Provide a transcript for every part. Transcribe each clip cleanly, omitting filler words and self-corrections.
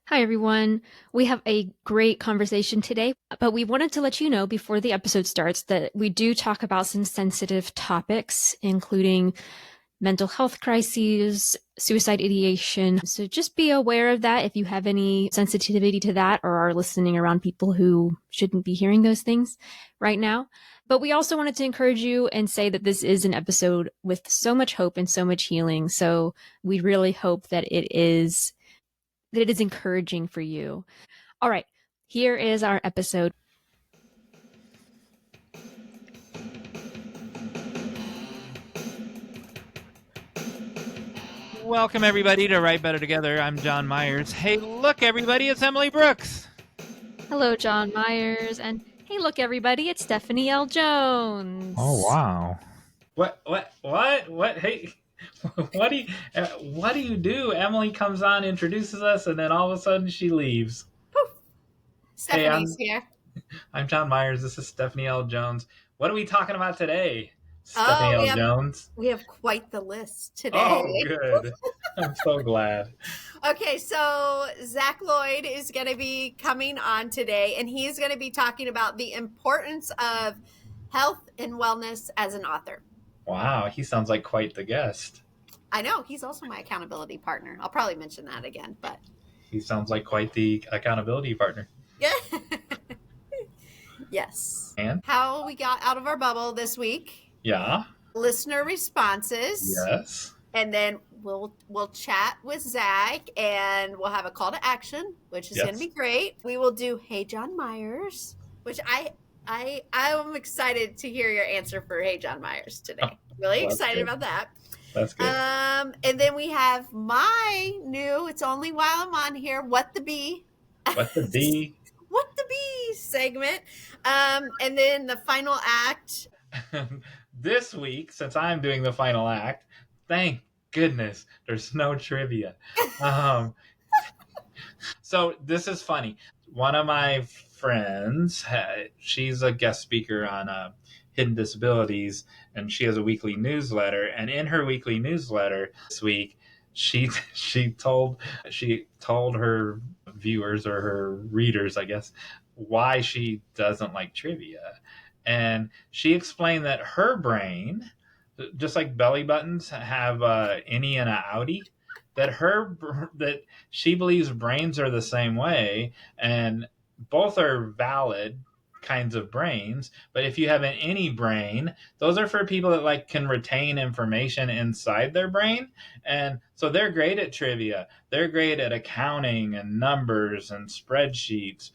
Hi, everyone. We have a great conversation today, but we wanted to let you know before the episode starts that we do talk about some sensitive topics, including mental health crises, suicide ideation. So just be aware of that if you have any sensitivity to that or are listening around people who shouldn't be hearing those things right now. But we also wanted to encourage you and say that this is an episode with so much hope and so much healing. So we really hope that it is encouraging for you. All right, here is our episode. Welcome, everybody, to Write Better Together. I'm John Myers. Hey, look, everybody, it's Emily Brooks. Hello, John Myers. And hey, look, everybody, it's Stephanie L. Jones. Oh, wow. What? Hey, what do you do? Emily comes on, introduces us, and then all of a sudden she leaves. Poof. Stephanie's here. I'm John Myers. This is Stephanie L. Jones. What are we talking about today, Stephanie L. Jones? We have quite the list today. Oh, good. I'm so glad. Okay, so Zach Lloyd is going to be coming on today, and he's going to be talking about the importance of health and wellness as an author. Wow, he sounds like quite the guest. I know. He's also my accountability partner. I'll probably mention that again, but he sounds like quite the accountability partner. Yeah. Yes. And how we got out of our bubble this week. Yeah. Listener responses. Yes. And then we'll chat with Zach, and we'll have a call to action, which is going to be great. We will do Hey John Myers, which I'm excited to hear your answer for Hey John Myers today. Really excited about that. That's good. And then we have my new, it's only while I'm on here, What the Bee. What the Bee? What the Bee segment. And then the final act. This week, since I'm doing the final act, thank goodness there's no trivia. So this is funny. One of my friends, she's a guest speaker on hidden disabilities, and she has a weekly newsletter. And in her weekly newsletter this week, she told her viewers, or her readers, I guess, why she doesn't like trivia. And she explained that her brain, just like belly buttons have innie and a outie, that she believes brains are the same way, and both are valid kinds of brains. But if you have an innie brain, those are for people that can retain information inside their brain, and so they're great at trivia. They're great at accounting and numbers and spreadsheets.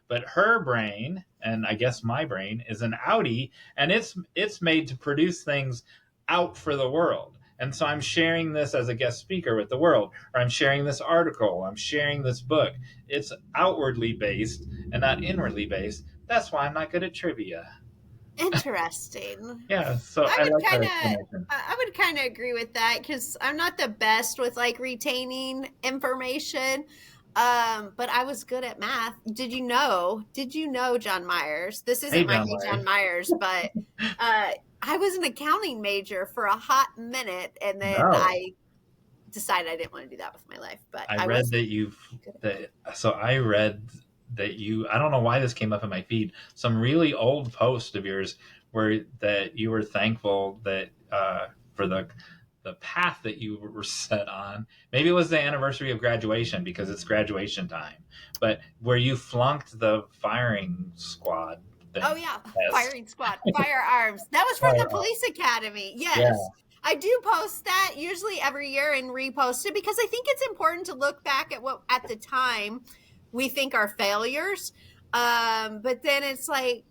But her brain, and I guess my brain, is an outie, and it's made to produce things out for the world. And so I'm sharing this as a guest speaker with the world, or I'm sharing this article, I'm sharing this book. It's outwardly based and not inwardly based. That's why I'm not good at trivia. Interesting. Yeah, so I would kind of agree with that, because I'm not the best with retaining information. But I was good at math. Did you know, John Myers? This isn't my John Myers, but I was an accounting major for a hot minute, and then I decided I didn't want to do that with my life. But I read that you, I don't know why this came up in my feed, some really old post of yours that you were thankful that for the path that you were set on. Maybe it was the anniversary of graduation, because it's graduation time, but where you flunked the firing squad thing. Oh yeah, firing squad, firearms. That was from the police academy. Yes. Yeah. I do post that usually every year and repost it, because I think it's important to look back at what at the time we think are failures. But then it's but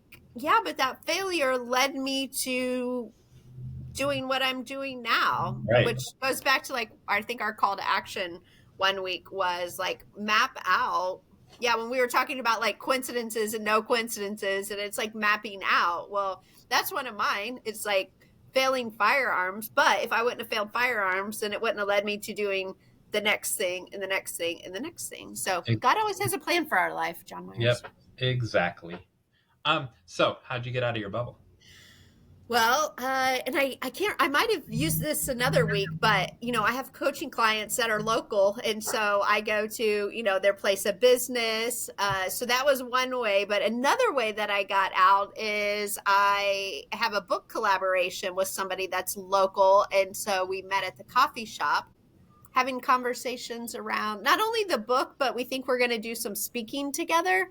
that failure led me to doing what I'm doing now, which goes back to I think our call to action one week was map out. Yeah, when we were talking about coincidences and no coincidences, and it's mapping out. Well, that's one of mine. It's failing firearms, but if I wouldn't have failed firearms, then it wouldn't have led me to doing the next thing and the next thing and the next thing. So God always has a plan for our life, John Myers. Yep, exactly. So how'd you get out of your bubble? Well, and I can't, I might have used this another week, but I have coaching clients that are local. And so I go to, their place of business. So that was one way. But another way that I got out is I have a book collaboration with somebody that's local. And so we met at the coffee shop having conversations around not only the book, but we think we're going to do some speaking together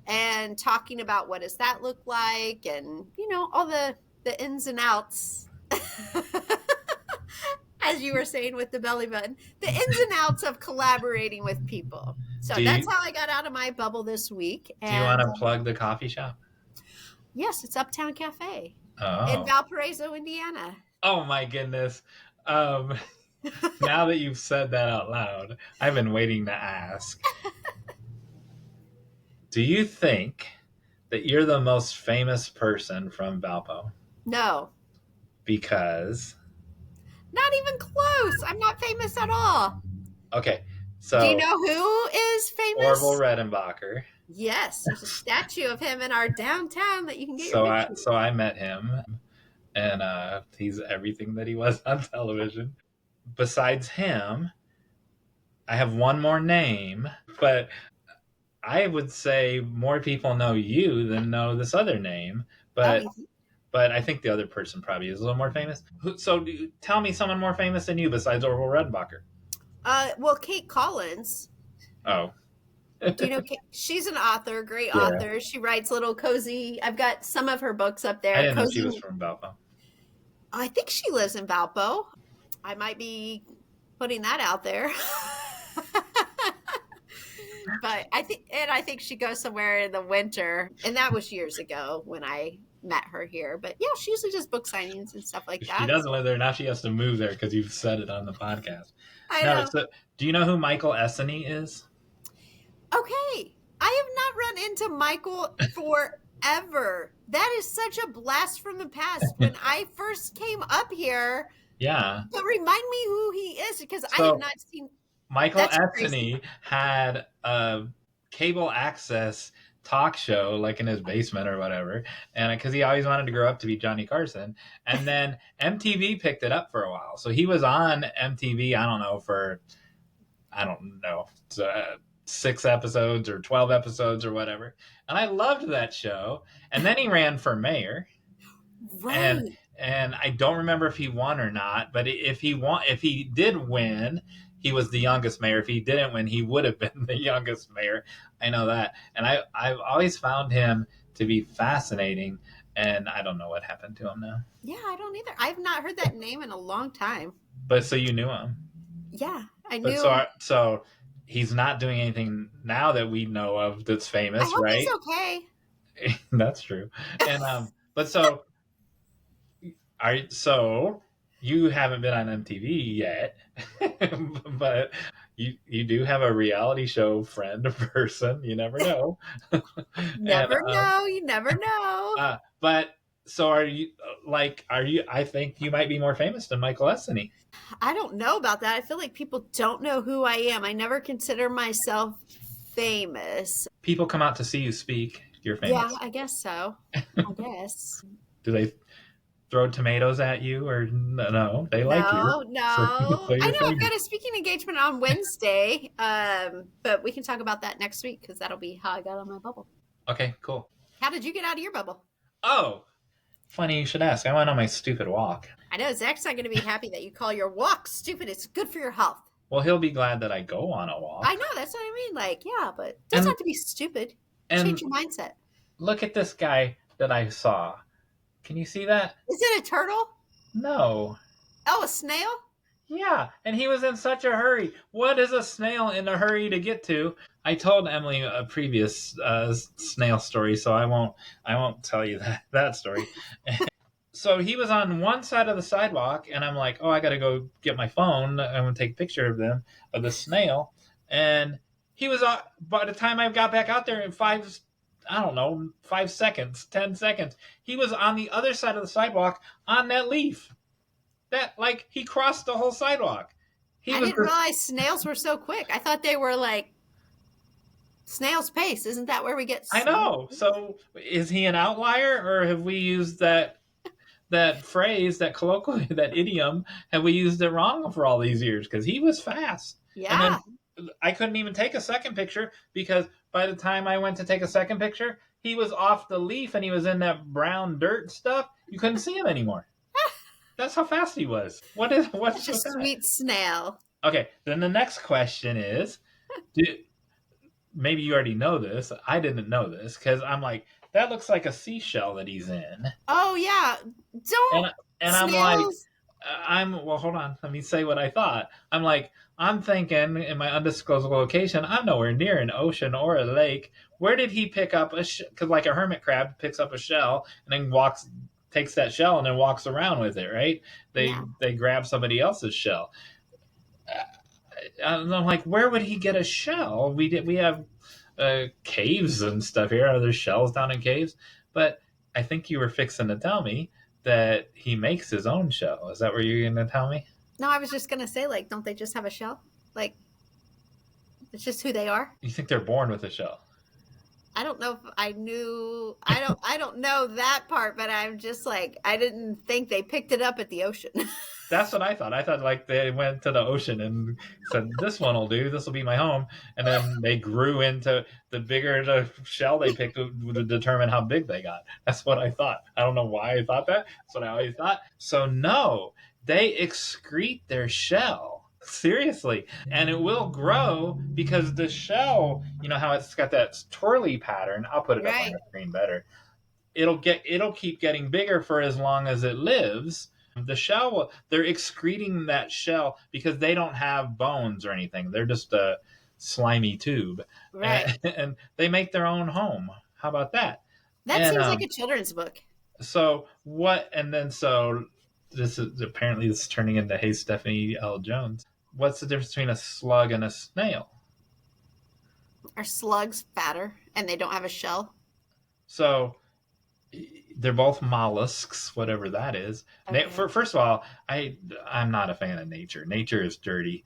and talking about what does that look like and, all the ins and outs. As you were saying with the belly button, the ins and outs of collaborating with people. So that's how I got out of my bubble this week. Do you want to plug the coffee shop? Yes, it's Uptown Cafe Oh. in Valparaiso, Indiana. Oh my goodness. Now that you've said that out loud, I've been waiting to ask. Do you think that you're the most famous person from Valpo? No. Because? Not even close. I'm not famous at all. Okay, so... Do you know who is famous? Orville Redenbacher. Yes, there's a statue of him in our downtown that you can get your picture. So I met him, and he's everything that he was on television. Besides him, I have one more name, but I would say more people know you than know this other name. But I think the other person probably is a little more famous. So tell me someone more famous than you besides Orville Redenbacher. Well, Kate Collins. Oh. Do you know Kate? She's an author, great author. She writes little cozy. I've got some of her books up there. I didn't know she was from Valpo. I think she lives in Valpo. I might be putting that out there. But I think she goes somewhere in the winter. And that was years ago when I met her here. But yeah, she usually does book signings and stuff like that. She doesn't live there. Now she has to move there because you've said it on the podcast. I know. So, do you know who Michael Essany is? Okay. I have not run into Michael forever. That is such a blast from the past. When I first came up here. Yeah. But remind me who he is because I have not seen. Michael Essany had a cable access talk show like in his basement or whatever, and because he always wanted to grow up to be Johnny Carson, and then MTV picked it up for a while, so he was on MTV for 6 episodes or 12 episodes or whatever, and I loved that show. And then he ran for mayor, right? And I don't remember if he won or not, but if he did win, he was the youngest mayor. If he didn't win, he would have been the youngest mayor. I know that. And I've always found him to be fascinating, and I don't know what happened to him now. Yeah, I don't either. I've not heard that name in a long time. But so you knew him? Yeah, I knew. So he's not doing anything now that we know of that's famous, I hope right? he's okay. That's true. And so you haven't been on MTV yet, but you do have a reality show friend or person. You never know. You never know. But so are you? I think you might be more famous than Michael Essany. I don't know about that. I feel like people don't know who I am. I never consider myself famous. People come out to see you speak. You're famous. Yeah, I guess so. I guess. Do they throw tomatoes at you or no? They like you. No. I know I've got a speaking engagement on Wednesday, but we can talk about that next week because that'll be how I got on my bubble. Okay, cool. How did you get out of your bubble? Oh, funny you should ask. I went on my stupid walk. I know Zach's not going to be happy that you call your walk stupid. It's good for your health. Well, he'll be glad that I go on a walk. I know, that's what I mean. Like, yeah, but it doesn't have to be stupid. Change your mindset. Look at this guy that I saw. Can you see that? Is it a turtle? No. Oh, a snail? Yeah, and he was in such a hurry. What is a snail in a hurry to get to? I told Emily a previous snail story, so I won't tell you that story. So he was on one side of the sidewalk, and I'm like, oh, I got to go get my phone. I'm going to take a picture of the snail. And he was, by the time I got back out there in 5 seconds, 10 seconds, he was on the other side of the sidewalk on that leaf. That, like, he crossed the whole sidewalk. I didn't realize snails were so quick. I thought they were like snail's pace. Isn't that where we get I know. So is he an outlier, or have we used that that phrase, that colloquial, that idiom, and we used it wrong for all these years because he was fast. And Yeah. then I couldn't even take a second picture because by the time I went to take a second picture, he was off the leaf and he was in that brown dirt stuff. You couldn't see him anymore. That's how fast he was. What's Such a with that? sweet snail. Okay, then the next question is, maybe you already know this. I didn't know this because I'm like, that looks like a seashell that he's in. Oh yeah. Don't And I'm like, snails. well, hold on. Let me say what I thought. I'm like, I'm thinking in my undisclosed location, I'm nowhere near an ocean or a lake. Where did he pick up because like a hermit crab picks up a shell and then takes that shell and then walks around with it, right? They grab somebody else's shell. And I'm like, where would he get a shell? We have caves and stuff here. Are there shells down in caves? But I think you were fixing to tell me that he makes his own shell. Is that what you're going to tell me? No, I was just gonna say, like, don't they just have a shell? Like, it's just who they are. You think they're born with a shell? I don't know if I knew. I don't know that part, but I'm just like, I didn't think they picked it up at the ocean. That's what I thought. I thought like they went to the ocean and said, "This one will do. This will be my home." And then they grew into the bigger the shell they picked would determine how big they got. That's what I thought. I don't know why I thought that. That's what I always thought. So no, they excrete their shell. Seriously. And it will grow because the shell, you know how it's got that twirly pattern. I'll put it up on the screen better. It'll keep getting bigger for as long as it lives. The shell, they're excreting that shell because they don't have bones or anything. They're just a slimy tube. Right. And they make their own home. How about that? That seems like a children's book. So what? And then so this is turning into Hey Stephanie L. Jones. What's the difference between a slug and a snail? Are slugs fatter and they don't have a shell? So they're both mollusks, whatever that is. Okay. First of all, I'm not a fan of nature. Nature is dirty.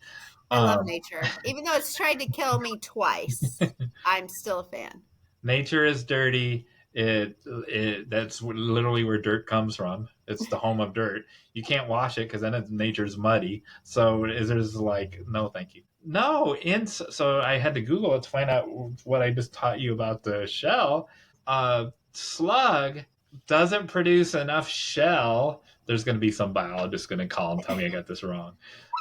I love nature. Even though it's tried to kill me twice, I'm still a fan. Nature is dirty. That's literally where dirt comes from. It's the home of dirt. You can't wash it because then nature's muddy. So there's like, no, thank you. No, so I had to Google it to find out what I just taught you about the shell. Slug doesn't produce enough shell. There's going to be some biologist going to call and tell me I got this wrong.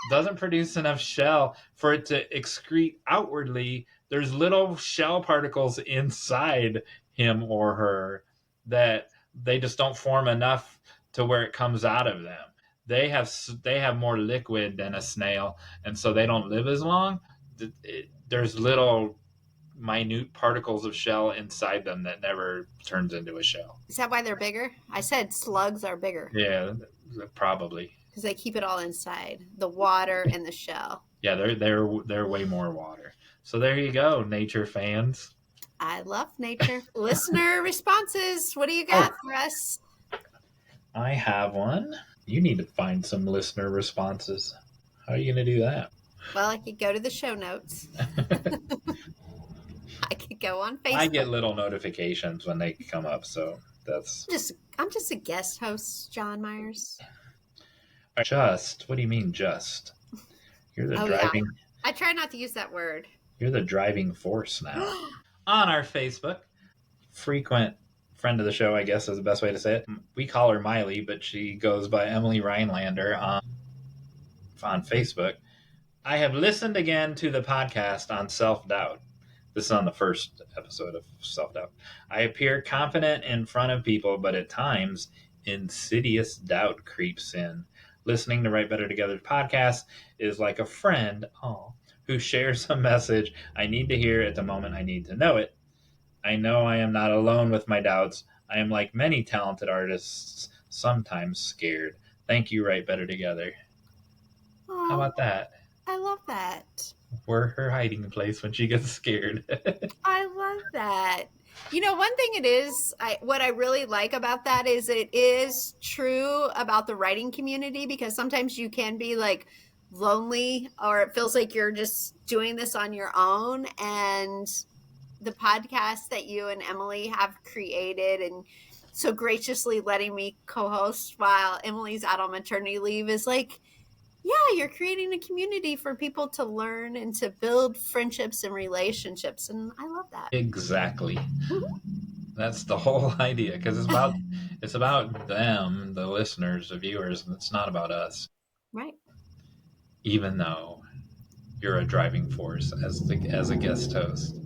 Doesn't produce enough shell for it to excrete outwardly. There's little shell particles inside him or her that they just don't form enough to where it comes out of them. They have more liquid than a snail, and so they don't live as long. There's little minute particles of shell inside them that never turns into a shell. Is that why they're bigger? I said slugs are bigger. Yeah, probably. Because they keep it all inside, the water and the shell. Yeah, they're way more water. So there you go, nature fans. I love nature. Listener responses. What do you got for us? I have one. You need to find some listener responses. How are you going to do that? Well, I could go to the show notes. I could go on Facebook. I get little notifications when they come up, so that's... I'm just a guest host, John Myers. Just? What do you mean just? You're the driving... Yeah. I try not to use that word. You're the driving force now. On our Facebook, frequent friend of the show, I guess is the best way to say it. We call her Miley, but she goes by Emily Rhinelander on Facebook. I have listened again to the podcast on self-doubt. This is on the first episode of self-doubt. I appear confident in front of people, but at times insidious doubt creeps in. Listening to Write Better Together podcast is like a friend who shares a message I need to hear at the moment I need to know it. I know I am not alone with my doubts. I am like many talented artists, sometimes scared. Thank you, Write Better Together. Aww, How about that? I love that. We're her hiding place when she gets scared. I love that. You know, one thing it is, what I really like about that is it is true about the writing community, because sometimes you can be like lonely, or it feels like you're just doing this on your own. And the podcast that you and Emily have created, and so graciously letting me co-host while Emily's out on maternity leave is like, yeah, you're creating a community for people to learn and to build friendships and relationships. And I love that. Exactly. That's the whole idea, because it's about them, the listeners, the viewers, and it's not about us. Right. Even though you're a driving force as a guest host.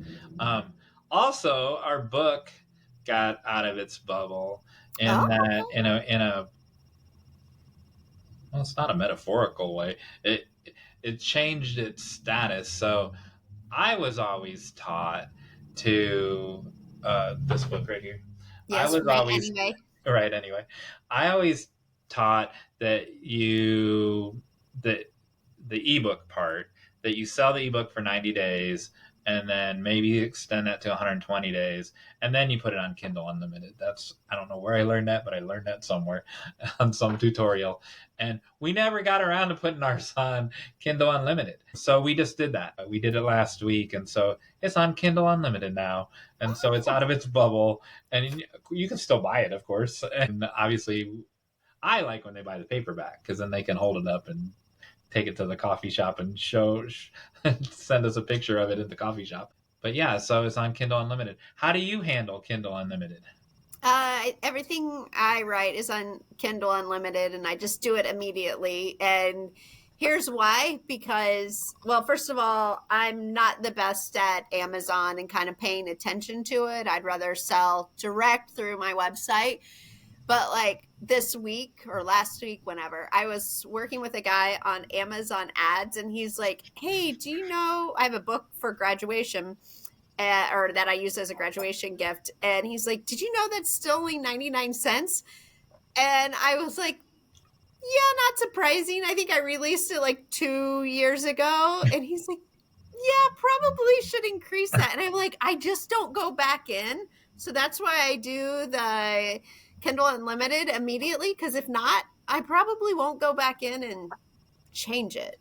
Also, our book got out of its bubble that in a well, it's not a metaphorical way. It changed its status. So I was always taught to this book right here. Yes, I was right always anyway. right anyway. I always taught that the ebook part, that you sell the ebook for 90 days and then maybe extend that to 120 days, and then you put it on Kindle Unlimited. I don't know where I learned that, but I learned that somewhere on some tutorial. And we never got around to putting ours on Kindle Unlimited. So we just did that. We did it last week, and so it's on Kindle Unlimited now. And so it's out of its bubble, and you can still buy it, of course. And obviously, I like when they buy the paperback, because then they can hold it up and take it to the coffee shop and send us a picture of it at the coffee shop. But yeah, so it's on Kindle Unlimited. How do you handle Kindle Unlimited? Everything I write is on Kindle Unlimited, and I just do it immediately. And here's why. Because, well, first of all, I'm not the best at Amazon and kind of paying attention to it. I'd rather sell direct through my website. But like this week or last week, whenever, I was working with a guy on Amazon ads, and he's like, hey, do you know I have a book for graduation or that I use as a graduation gift? And he's like, did you know that's still only 99 cents? And I was like, yeah, not surprising. I think I released it like 2 years ago. And he's like, yeah, probably should increase that. And I'm like, I just don't go back in. So that's why I do the Kindle Unlimited immediately, because if not, I probably won't go back in and change it.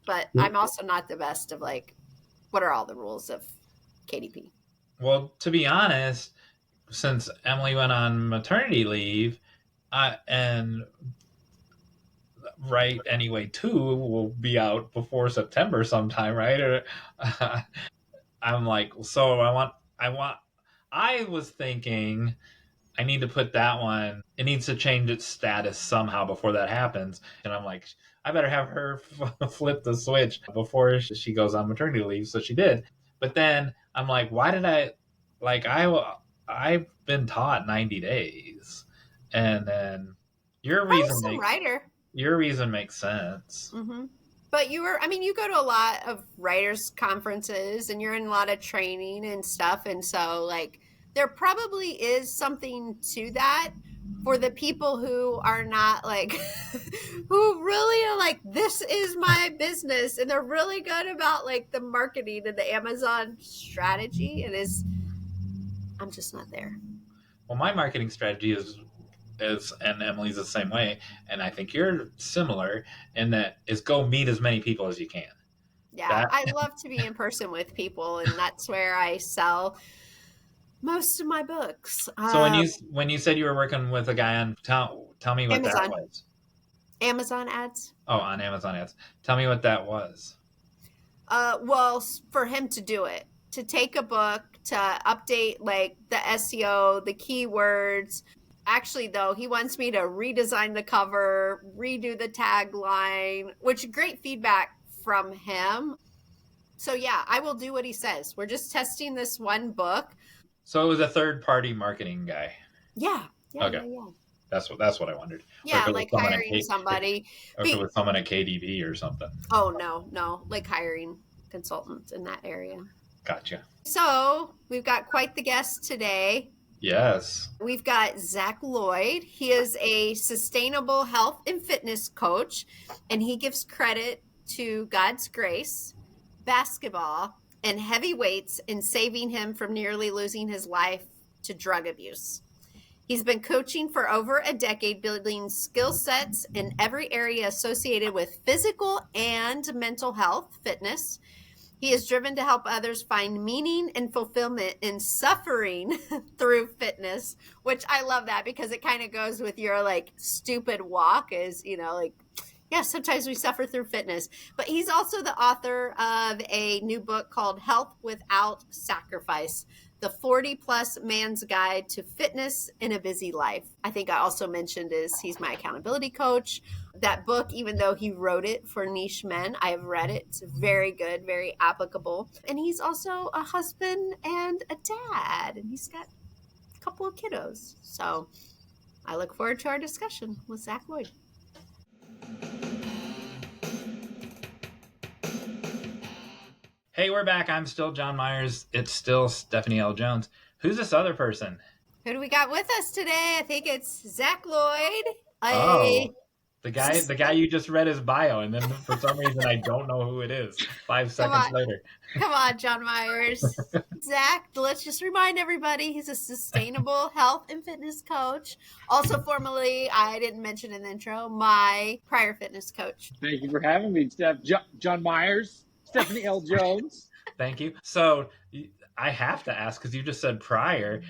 But I'm also not the best of like, what are all the rules of KDP? Well, to be honest, since Emily went on maternity leave, and Right Anyway 2 will be out before September sometime, right? Or, I'm like, so I was thinking I need to put that one. It needs to change its status somehow before that happens. And I'm like, I better have her flip the switch before she goes on maternity leave. So she did. But then I'm like, why did I've been taught 90 days. And then your reason makes sense. Mm-hmm. But you go to a lot of writers' conferences and you're in a lot of training and stuff. And so like, there probably is something to that for the people who are not like, who really are like, this is my business. And they're really good about like the marketing and the Amazon strategy. I'm just not there. Well, my marketing strategy is, and Emily's the same way. And I think you're similar in that is go meet as many people as you can. Yeah. I love to be in person with people, and that's where I sell most of my books. So when you said you were working with a guy on, tell me what Amazon. that was. Amazon ads. Oh, on Amazon ads. Tell me what that was. Well, for him to do it, to take a book, to update like the SEO, the keywords. Actually, though, he wants me to redesign the cover, redo the tagline, which great feedback from him. So yeah, I will do what he says. We're just testing this one book. So it was a third-party marketing guy. Yeah. Okay. Yeah. That's what I wondered. Yeah, like hiring somebody. Or if it was someone at KDP or something. Oh, no. Like hiring consultants in that area. Gotcha. So we've got quite the guest today. Yes. We've got Zach Lloyd. He is a sustainable health and fitness coach, and he gives credit to God's grace, basketball, and heavy weights in saving him from nearly losing his life to drug abuse. He's been coaching for over a decade, building skill sets in every area associated with physical and mental health, fitness. He is driven to help others find meaning and fulfillment in suffering through fitness, which I love that because it kind of goes with your like stupid walk is, like, yeah, sometimes we suffer through fitness. But he's also the author of a new book called Health Without Sacrifice, the 40-plus man's guide to fitness in a busy life. I think I also mentioned he's my accountability coach. That book, even though he wrote it for niche men, I have read it. It's very good, very applicable. And he's also a husband and a dad, and he's got a couple of kiddos. So I look forward to our discussion with Zach Lloyd. Hey, we're back. I'm still John Myers. It's still Stephanie L. Jones. Who's this other person? Who do we got with us today? I think it's Zach Lloyd. The guy you just read his bio, and then for some reason I don't know who it is 5 seconds later. Come on, John Myers. Zach, let's just remind everybody he's a sustainable health and fitness coach. Also formerly, I didn't mention in the intro, my prior fitness coach. Thank you for having me, Steph. John Myers, Stephanie L. Jones. Thank you. So I have to ask because you just said prior.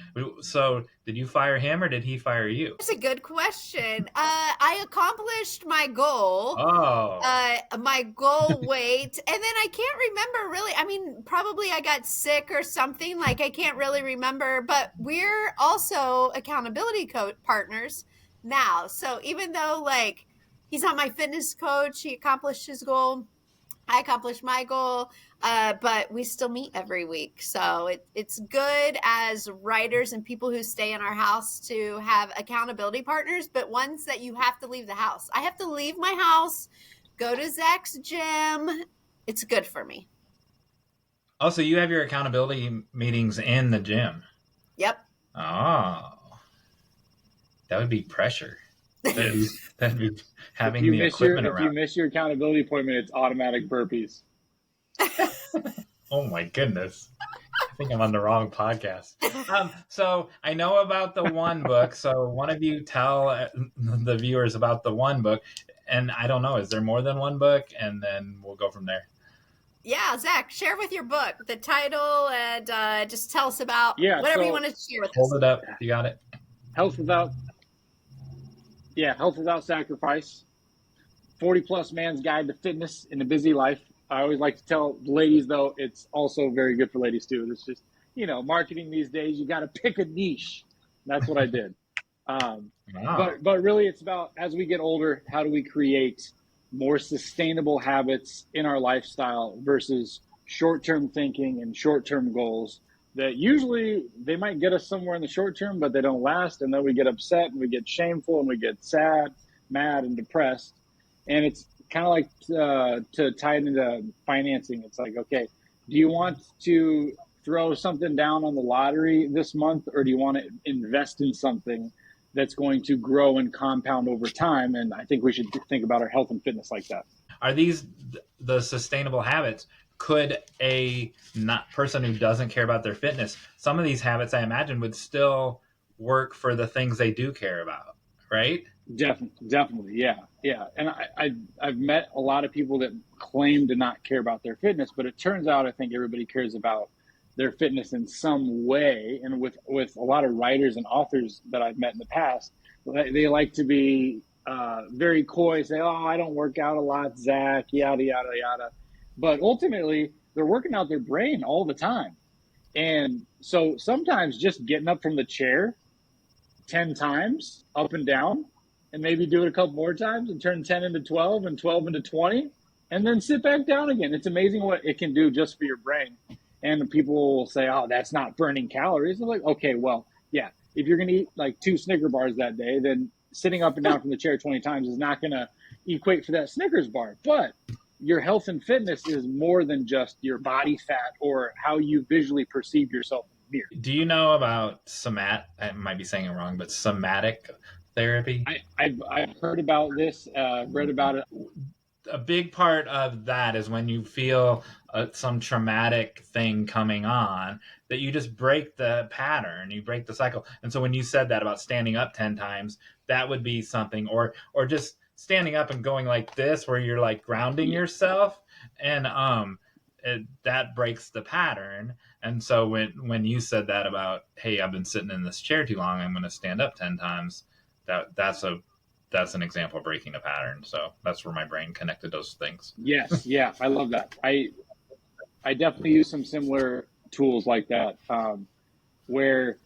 So did you fire him or did he fire you? That's a good question. I accomplished my goal. My goal weight. And then I can't remember really. I mean, probably I got sick or something. Like I can't really remember. But we're also accountability partners now. So even though like he's not my fitness coach, he accomplished his goal. I accomplished my goal, but we still meet every week. So it's good as writers and people who stay in our house to have accountability partners, but ones that you have to leave the house. I have to leave my house, go to Zach's gym. It's good for me. Oh, so you have your accountability meetings in the gym? Yep. Oh, that would be pressure. That'd be having the equipment around. If you miss your accountability appointment, it's automatic burpees. Oh my goodness. I think I'm on the wrong podcast. So I know about the one book. So one of you tell the viewers about the one book. And I don't know, is there more than one book? And then we'll go from there. Yeah, Zach, share with your book, the title, and just tell us about whatever you want to share with us. Hold it up. You got it. Health Without Sacrifice, 40-plus man's guide to fitness in a busy life. I always like to tell ladies, though, it's also very good for ladies, too. It's just, marketing these days, you got to pick a niche. That's what I did. Wow. But really, it's about, as we get older, how do we create more sustainable habits in our lifestyle versus short-term thinking and short-term goals that usually they might get us somewhere in the short term, but they don't last. And then we get upset and we get shameful and we get sad, mad, and depressed. And it's kind of like to tie it into financing. It's like, okay, do you want to throw something down on the lottery this month, or do you want to invest in something that's going to grow and compound over time? And I think we should think about our health and fitness like that. Are these the sustainable habits? Could a person who doesn't care about their fitness, some of these habits I imagine would still work for the things they do care about, right? Definitely. Yeah. And I've met a lot of people that claim to not care about their fitness, but it turns out I think everybody cares about their fitness in some way. And with a lot of writers and authors that I've met in the past, they like to be very coy, say, oh, I don't work out a lot, Zach, yada, yada, yada. But ultimately, they're working out their brain all the time. And so sometimes just getting up from the chair 10 times up and down, and maybe do it a couple more times and turn 10 into 12 and 12 into 20, and then sit back down again. It's amazing what it can do just for your brain. And people will say, oh, that's not burning calories. I'm like, okay, well, yeah, if you're going to eat like 2 Snicker bars that day, then sitting up and down from the chair 20 times is not going to equate for that Snickers bar. But your health and fitness is more than just your body fat or how you visually perceive yourself in the mirror. Do you know about I might be saying it wrong, but somatic therapy? I've heard about this, read about it. A big part of that is when you feel some traumatic thing coming on, that you just break the pattern, you break the cycle. And so when you said that about standing up 10 times, that would be something, or just standing up and going like this, where you're like grounding yourself. And that breaks the pattern. And so when you said that about, hey, I've been sitting in this chair too long, I'm going to stand up 10 times, that's an example of breaking a pattern. So that's where my brain connected those things. Yes, yeah, I love that. I definitely use some similar tools like that, where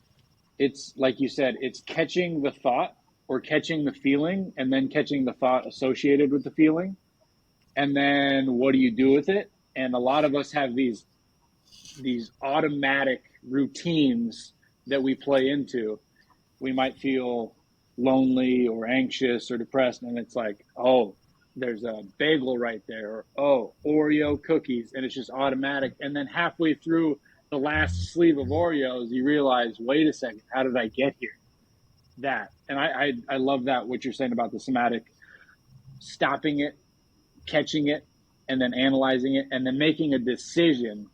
it's like you said, it's catching the thought or catching the feeling, and then catching the thought associated with the feeling, and then what do you do with it? And a lot of us have these automatic routines that we play into. We might feel lonely or anxious or depressed, and it's like, oh, there's a bagel right there, or oh, Oreo cookies, and it's just automatic. And then halfway through the last sleeve of Oreos, you realize, wait a second, how did I get here? That. And I love that, what you're saying about the somatic, stopping it, catching it, and then analyzing it, and then making a decision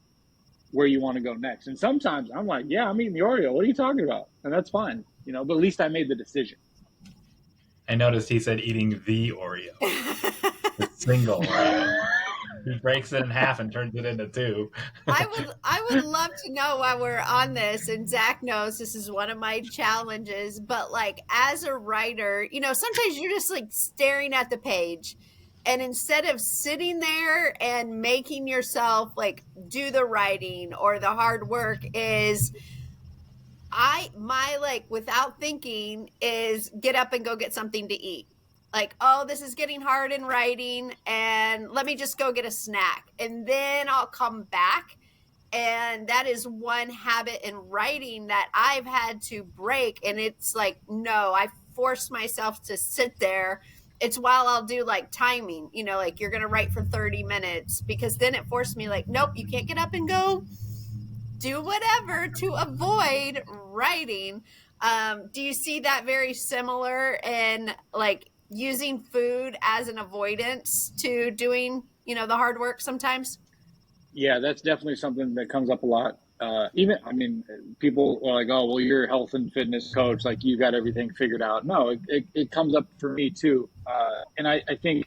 where you want to go next. And sometimes I'm like, yeah, I'm eating the Oreo. What are you talking about? And that's fine, you know, but at least I made the decision. I noticed he said eating the Oreo. The single Oreo. He breaks it in half and turns it into two. I would love to know while we're on this, and Zach knows this is one of my challenges, but like as a writer, you know, sometimes you're just like staring at the page, and instead of sitting there and making yourself like do the writing or the hard work, is my like without thinking is get up and go get something to eat. Like, oh, this is getting hard in writing, and let me just go get a snack, and then I'll come back. And that is one habit in writing that I've had to break. And it's like, no, I forced myself to sit there. It's while I'll do like timing, you know, like you're going to write for 30 minutes, because then it forced me like, nope, you can't get up and go do whatever to avoid writing. Do you see that very similar in like using food as an avoidance to doing, you know, the hard work sometimes? Yeah, that's definitely something that comes up a lot. Even, I mean, people are like, oh, well, you're a health and fitness coach, like you got everything figured out. No, it comes up for me too. And I think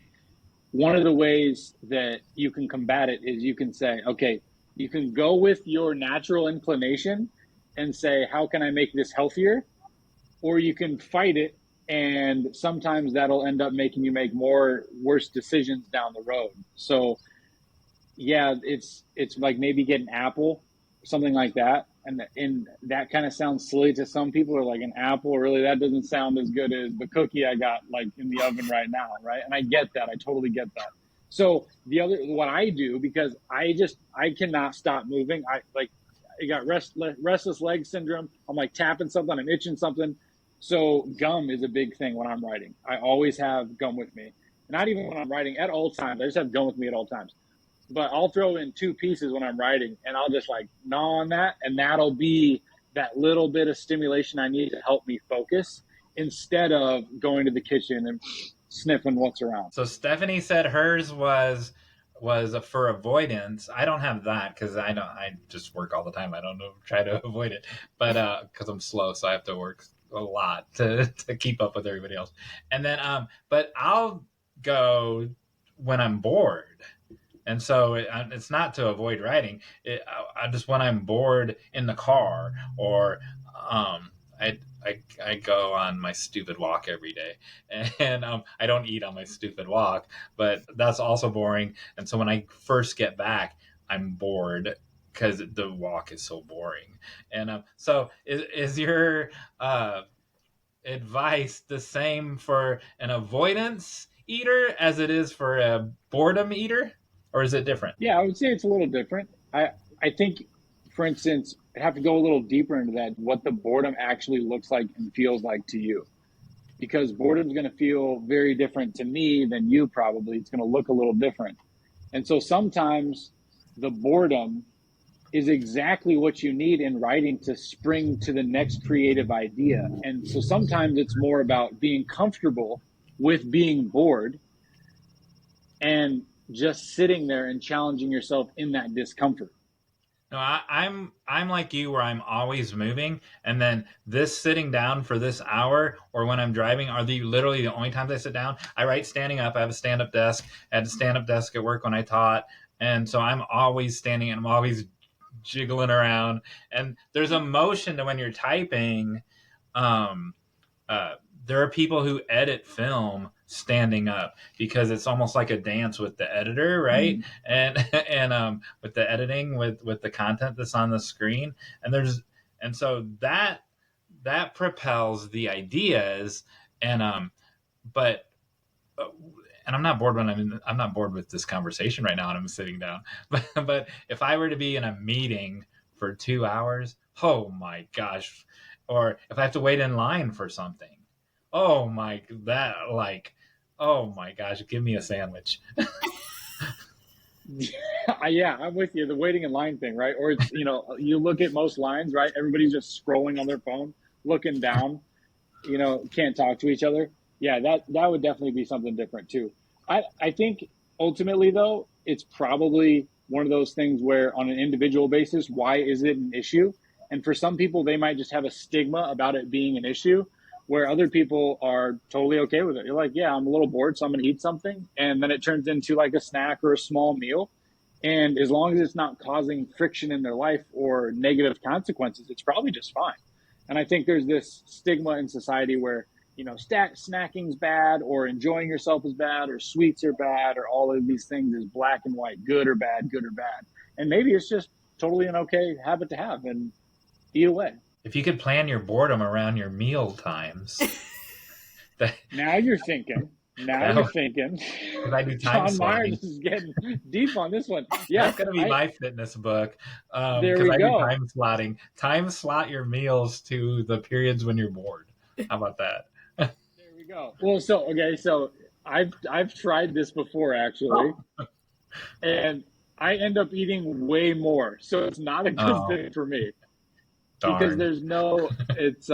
one of the ways that you can combat it is you can say, okay, you can go with your natural inclination and say, how can I make this healthier? Or you can fight it, and sometimes that'll end up making you make worse decisions down the road. So yeah, it's like maybe get an apple, something like that. And that kind of sounds silly to some people, or like an apple, really, that doesn't sound as good as the cookie I got like in the oven right now, right? And I get that. I totally get that. So what I do, because I cannot stop moving. I got restless leg syndrome. I'm like tapping something, I'm itching something. So gum is a big thing when I'm writing. I always have gum with me. Not even when I'm writing, at all times. I just have gum with me at all times. But I'll throw in 2 pieces when I'm writing, and I'll just like gnaw on that, and that'll be that little bit of stimulation I need to help me focus, instead of going to the kitchen and sniffing what's around. So Stephanie said hers was for avoidance. I don't have that because I just work all the time. I don't know, try to avoid it, but because I'm slow, so I have to work a lot to keep up with everybody else. And then but I'll go when I'm bored. And so it's not to avoid writing. I just, when I'm bored in the car, or I go on my stupid walk every day, and I don't eat on my stupid walk, but that's also boring. And so when I first get back, I'm bored because the walk is so boring. And so is your advice the same for an avoidance eater as it is for a boredom eater? Or is it different? Yeah, I would say it's a little different. I think, for instance, I have to go a little deeper into that, what the boredom actually looks like and feels like to you. Because boredom is going to feel very different to me than you probably. It's going to look a little different. And so sometimes the boredom is exactly what you need in writing to spring to the next creative idea. And so sometimes it's more about being comfortable with being bored and just sitting there and challenging yourself in that discomfort. No, I'm like you, where I'm always moving, and then this sitting down for this hour, or when I'm driving, are literally the only times I sit down. I write standing up. I have a stand-up desk. I had a stand-up desk at work when I taught, And so I'm always standing and I'm always jiggling around. And there's a motion to when you're typing. Um, there are people who edit film standing up because it's almost like a dance with the editor, right? And with the editing with the content that's on the screen. And so that propels the ideas. And but and I'm not bored I'm not bored with this conversation right now and I'm sitting down. But if I were to be in a meeting for 2 hours, oh my gosh. Or if I have to wait in line for something, oh my gosh, give me a sandwich. Yeah, I'm with you. The waiting in line thing, right? Or it's, you look at most lines, right? Everybody's just scrolling on their phone, looking down, can't talk to each other. Yeah, that would definitely be something different too. I think ultimately though, it's probably one of those things where on an individual basis, why is it an issue? And for some people, they might just have a stigma about it being an issue, where other people are totally okay with it. You're like, yeah, I'm a little bored, so I'm going to eat something. And then it turns into like a snack or a small meal. And as long as it's not causing friction in their life or negative consequences, it's probably just fine. And I think there's this stigma in society where, snacking's bad, or enjoying yourself is bad, or sweets are bad, or all of these things is black and white, good or bad, good or bad. And maybe it's just totally an okay habit to have and eat away. If you could plan your boredom around your meal times. Now you're thinking. You're thinking. Because I do time John slotting. Myers is getting deep on this one. Yeah, that's going to be my fitness book. There we go. Do time slotting. Time slot your meals to the periods when you're bored. How about that? There we go. Well, so I've tried this before actually, and I end up eating way more. So it's not a good thing for me. Darn. Because there's no, it's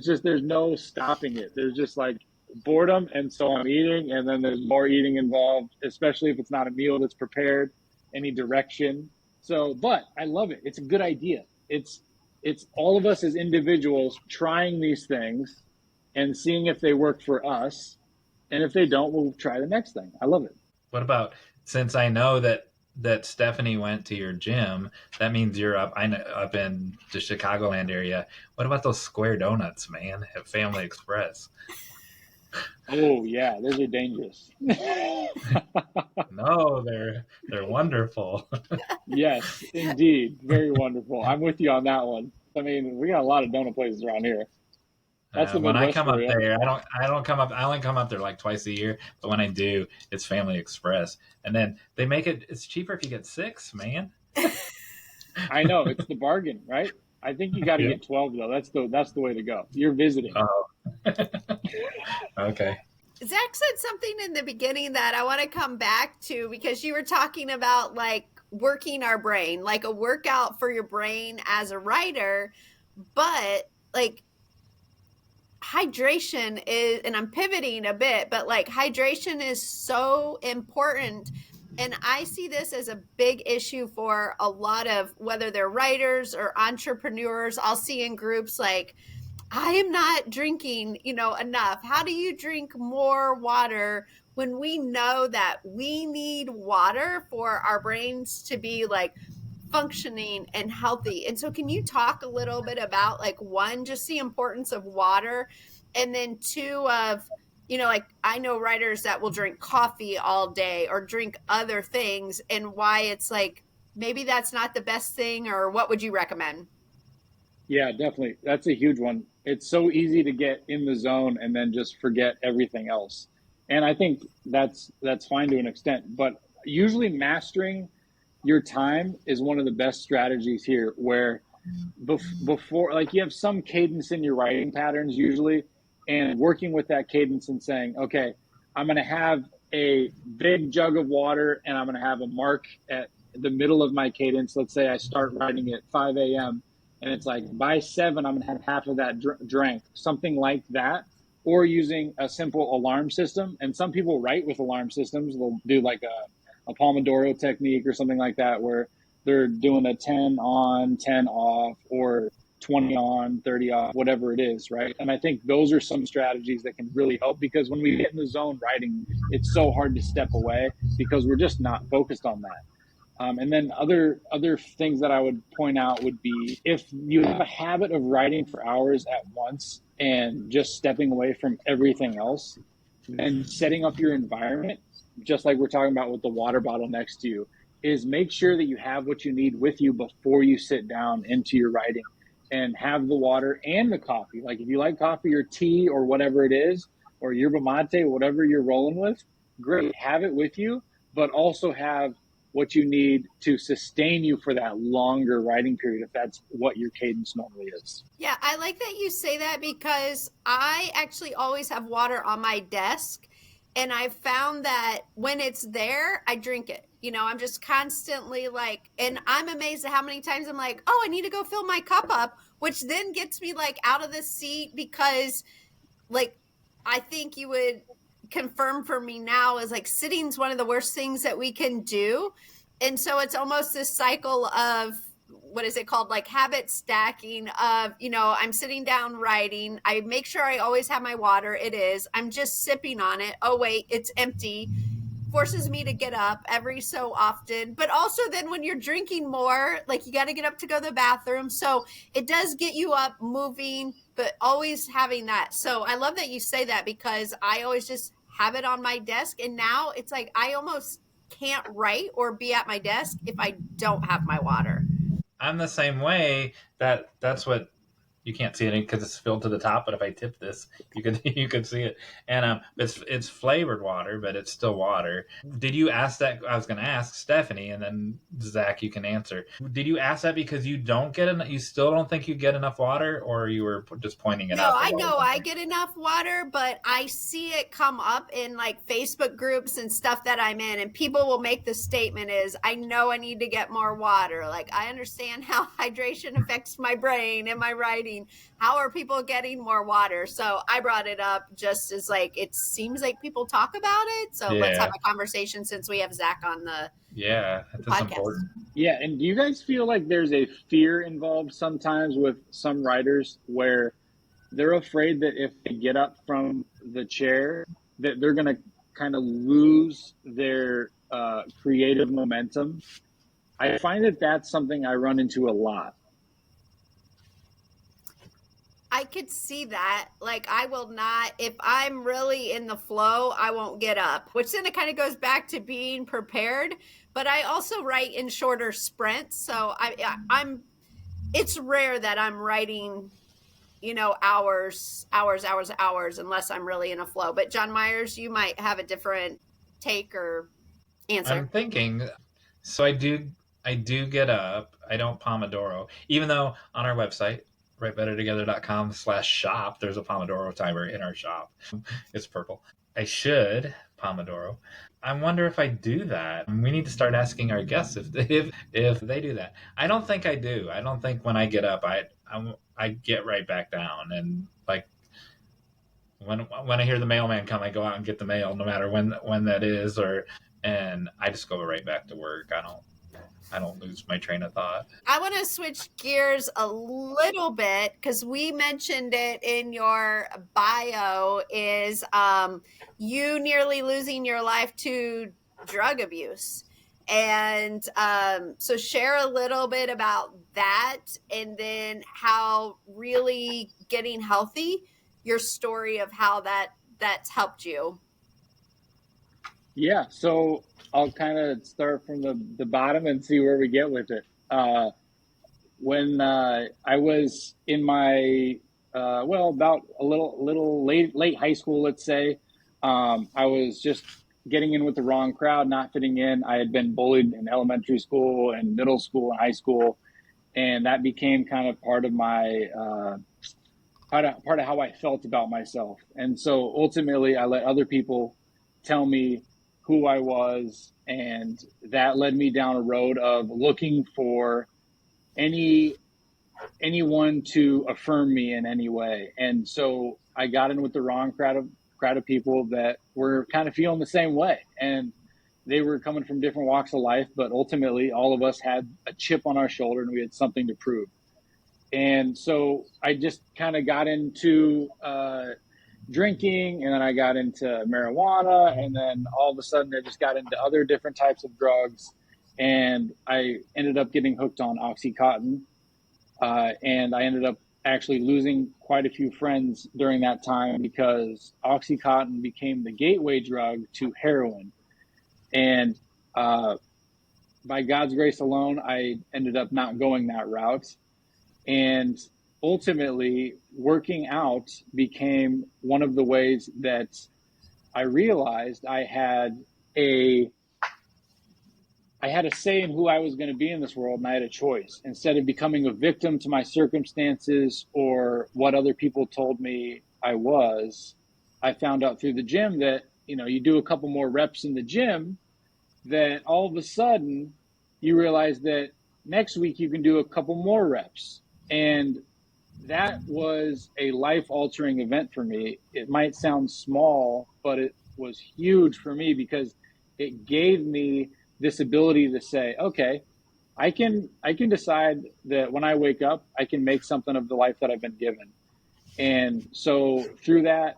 just there's no stopping it. There's just like boredom, and so I'm eating, and then there's more eating involved, especially if it's not a meal that's prepared, any direction. So, but I love it. It's a good idea. It's all of us as individuals trying these things and seeing if they work for us, and if they don't, we'll try the next thing. I love it. What about, since I know that Stephanie went to your gym, that means you're up in the Chicagoland area. What about those square donuts, man, at Family Express? Oh yeah, those are dangerous. No, they're wonderful. Yes, indeed, very wonderful. I'm with you on that one. I mean, we got a lot of donut places around here. That's the when I Midwest come up for you. there, I don't come up. I only come up there like twice a year. But when I do, it's Family Express, and then they make it's cheaper if you get 6, man. I know, it's the bargain, right? I think you got to get 12 though. That's the way to go. You're visiting. Oh, okay. Zach said something in the beginning that I want to come back to, because you were talking about like working our brain, like a workout for your brain as a writer, but like hydration is, and I'm pivoting a bit, but like hydration is so important. And I see this as a big issue for a lot of, whether they're writers or entrepreneurs. I'll see in groups like, I am not drinking, enough. How do you drink more water when we know that we need water for our brains to be like functioning and healthy? And so can you talk a little bit about like, one, just the importance of water, and then two of, like I know writers that will drink coffee all day or drink other things, and why it's like, maybe that's not the best thing, or what would you recommend? Yeah, definitely. That's a huge one. It's so easy to get in the zone and then just forget everything else. And I think that's fine to an extent, but usually mastering your time is one of the best strategies here, where before, like, you have some cadence in your writing patterns usually, and working with that cadence and saying, okay, I'm going to have a big jug of water and I'm going to have a mark at the middle of my cadence. Let's say I start writing at 5 a.m. and it's like by 7, I'm going to have half of that drank, something like that. Or using a simple alarm system. And some people write with alarm systems. They'll do like a Pomodoro technique or something like that, where they're doing a 10 on, 10 off, or 20 on, 30 off, whatever it is, right? And I think those are some strategies that can really help, because when we get in the zone writing, it's so hard to step away because we're just not focused on that. And then other things that I would point out would be, if you have a habit of writing for hours at once and just stepping away from everything else, then setting up your environment, just like we're talking about with the water bottle next to you, is make sure that you have what you need with you before you sit down into your writing, and have the water and the coffee. Like if you like coffee or tea or whatever it is, or yerba mate, whatever you're rolling with, great, have it with you, but also have what you need to sustain you for that longer writing period, if that's what your cadence normally is. Yeah, I like that you say that, because I actually always have water on my desk, and I've found that when it's there, I drink it. I'm just constantly like, and I'm amazed at how many times I'm like, oh, I need to go fill my cup up, which then gets me like out of the seat, because like, I think you would confirm for me now, is like sitting's one of the worst things that we can do. And so it's almost this cycle of, what is it called? Like habit stacking of, I'm sitting down writing. I make sure I always have my water. It is. I'm just sipping on it. Oh, wait, it's empty. Forces me to get up every so often. But also then when you're drinking more, like you got to get up to go to the bathroom. So it does get you up, moving, but always having that. So I love that you say that, because I always just have it on my desk. And now it's like I almost can't write or be at my desk if I don't have my water. I'm the same way. That's what you can't see it because it's filled to the top. But if I tip this, you could see it. And it's flavored water, but it's still water. Did you ask that? I was going to ask Stephanie, and then Zach, you can answer. Did you ask that because you don't get enough? You still don't think you get enough water, or you were just pointing it out? No, I know I get enough water, but I see it come up in like Facebook groups and stuff that I'm in, and people will make the statement is, I know I need to get more water. Like, I understand how hydration affects my brain and my writing. How are people getting more water? So I brought it up just as like, it seems like people talk about it. So let's have a conversation since we have Zach on the that's podcast. important. Yeah, and do you guys feel like there's a fear involved sometimes with some writers, where they're afraid that if they get up from the chair, that they're going to kind of lose their creative momentum? I find that that's something I run into a lot. I could see that. Like, I will not, if I'm really in the flow, I won't get up, which then it kind of goes back to being prepared. But I also write in shorter sprints. So it's rare that I'm writing, hours, unless I'm really in a flow. But John Myers, you might have a different take or answer. I'm thinking, so I do get up. I don't Pomodoro, even though on our website, writebettertogether.com/shop, there's a Pomodoro timer in our shop. It's purple. I should Pomodoro. I wonder if I do that. We need to start asking our guests if they do that. I don't think I do. I don't think when I get up, I get right back down, and like when I hear the mailman come, I go out and get the mail, no matter when that is, and I just go right back to work. I don't lose my train of thought. I want to switch gears a little bit, because we mentioned it in your bio, is you nearly losing your life to drug abuse. And so share a little bit about that, and then how really getting healthy, your story of how that's helped you. Yeah, so I'll kind of start from the bottom and see where we get with it. When I was in my about a little late high school, let's say, I was just getting in with the wrong crowd, not fitting in. I had been bullied in elementary school and middle school and high school, and that became kind of part of my part of how I felt about myself. And so ultimately, I let other people tell me who I was, and that led me down a road of looking for anyone to affirm me in any way. And so I got in with the wrong crowd of people that were kind of feeling the same way, and they were coming from different walks of life, but ultimately all of us had a chip on our shoulder and we had something to prove. And so I just kind of got into drinking, and then I got into marijuana, and then all of a sudden I just got into other different types of drugs. and I ended up getting hooked on Oxycontin, and I ended up actually losing quite a few friends during that time because Oxycontin became the gateway drug to heroin. And by God's grace alone, I ended up not going that route. And ultimately, working out became one of the ways that I realized I had a say in who I was going to be in this world, and I had a choice. Instead of becoming a victim to my circumstances or what other people told me I was, I found out through the gym that, you do a couple more reps in the gym, that all of a sudden you realize that next week you can do a couple more reps. And that was a life-altering event for me. It might sound small, but it was huge for me because it gave me this ability to say, okay, I can decide that when I wake up, I can make something of the life that I've been given. And so through that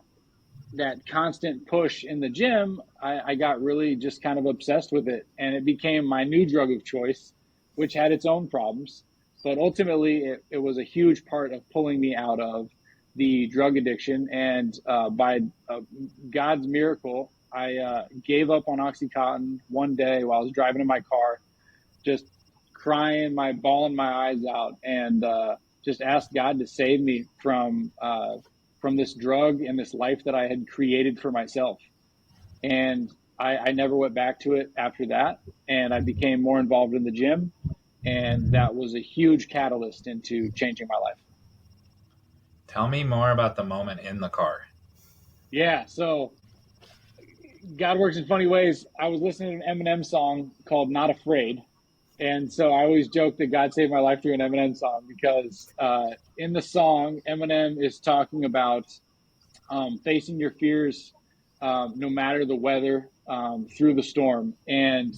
constant push in the gym, I got really just kind of obsessed with it, and it became my new drug of choice, which had its own problems. But ultimately, it was a huge part of pulling me out of the drug addiction. And by God's miracle, I gave up on Oxycontin one day while I was driving in my car, just crying, bawling my eyes out, and just asked God to save me from this drug and this life that I had created for myself. And I never went back to it after that. And I became more involved in the gym. And that was a huge catalyst into changing my life. Tell me more about the moment in the car. Yeah, so God works in funny ways. I was listening to an Eminem song called Not Afraid. And so I always joke that God saved my life through an Eminem song because in the song, Eminem is talking about facing your fears no matter the weather, through the storm. And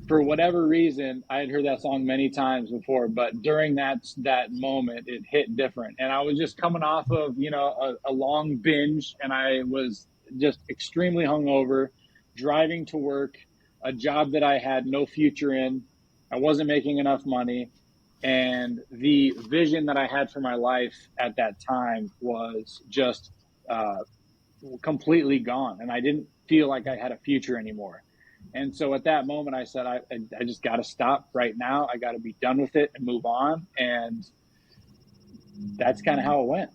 for whatever reason, I had heard that song many times before, but during that moment, it hit different. And I was just coming off of, a long binge, and I was just extremely hungover, driving to work, a job that I had no future in. I wasn't making enough money. And the vision that I had for my life at that time was just completely gone. And I didn't feel like I had a future anymore. And so at that moment, I said, I just got to stop right now. I got to be done with it and move on. And that's kind of how it went.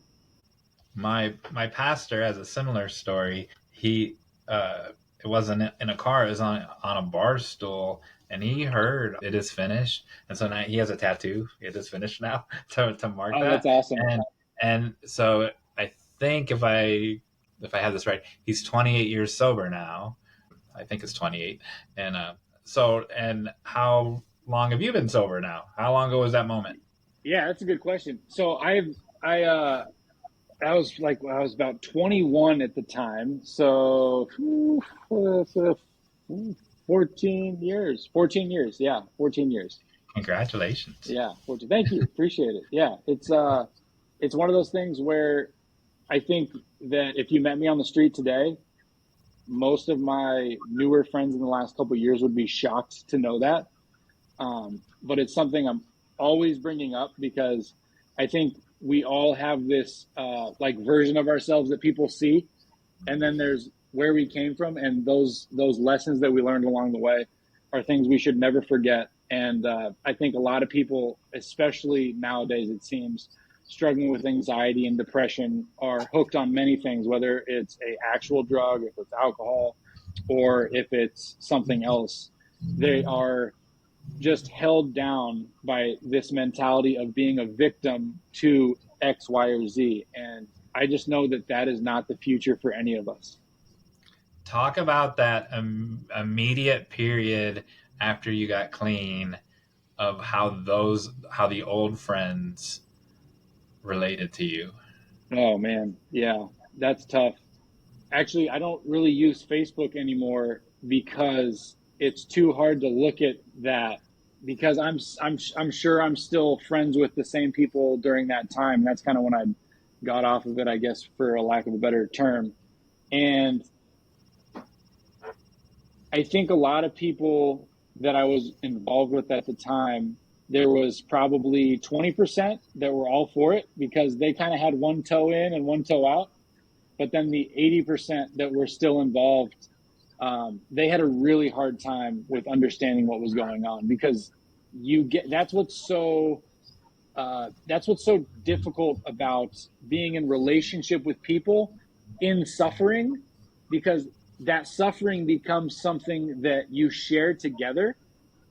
My pastor has a similar story. He it wasn't in a car; it was on a bar stool, and he heard "It is finished," and so now he has a tattoo. It is finished now to mark that. That's awesome. And so I think if I have this right, he's 28 years sober now. I think it's 28. And and how long have you been sober now? How long ago was that moment? Yeah, that's a good question. So I was about 21 at the time. So 14 years. Yeah, 14 years. Congratulations. Yeah, 14. Thank you. Appreciate it. Yeah, it's one of those things where I think that if you met me on the street today, most of my newer friends in the last couple of years would be shocked to know that. But it's something I'm always bringing up because I think we all have this version of ourselves that people see. And then there's where we came from. And those lessons that we learned along the way are things we should never forget. And I think a lot of people, especially nowadays, it seems, struggling with anxiety and depression are hooked on many things, whether it's a actual drug, if it's alcohol, or if it's something else. They are just held down by this mentality of being a victim to X, Y, or Z. And I just know that is not the future for any of us. Talk about that immediate period after you got clean of how the old friends related to you. Oh man, yeah, that's tough. Actually, I don't really use Facebook anymore because it's too hard to look at that, because I'm sure I'm still friends with the same people during that time. That's kind of when I got off of it, I guess, for a lack of a better term. And I think a lot of people that I was involved with at the time, there was probably 20% that were all for it because they kind of had one toe in and one toe out. But then the 80% that were still involved, they had a really hard time with understanding what was going on, because that's what's so difficult about being in relationship with people in suffering, because that suffering becomes something that you share together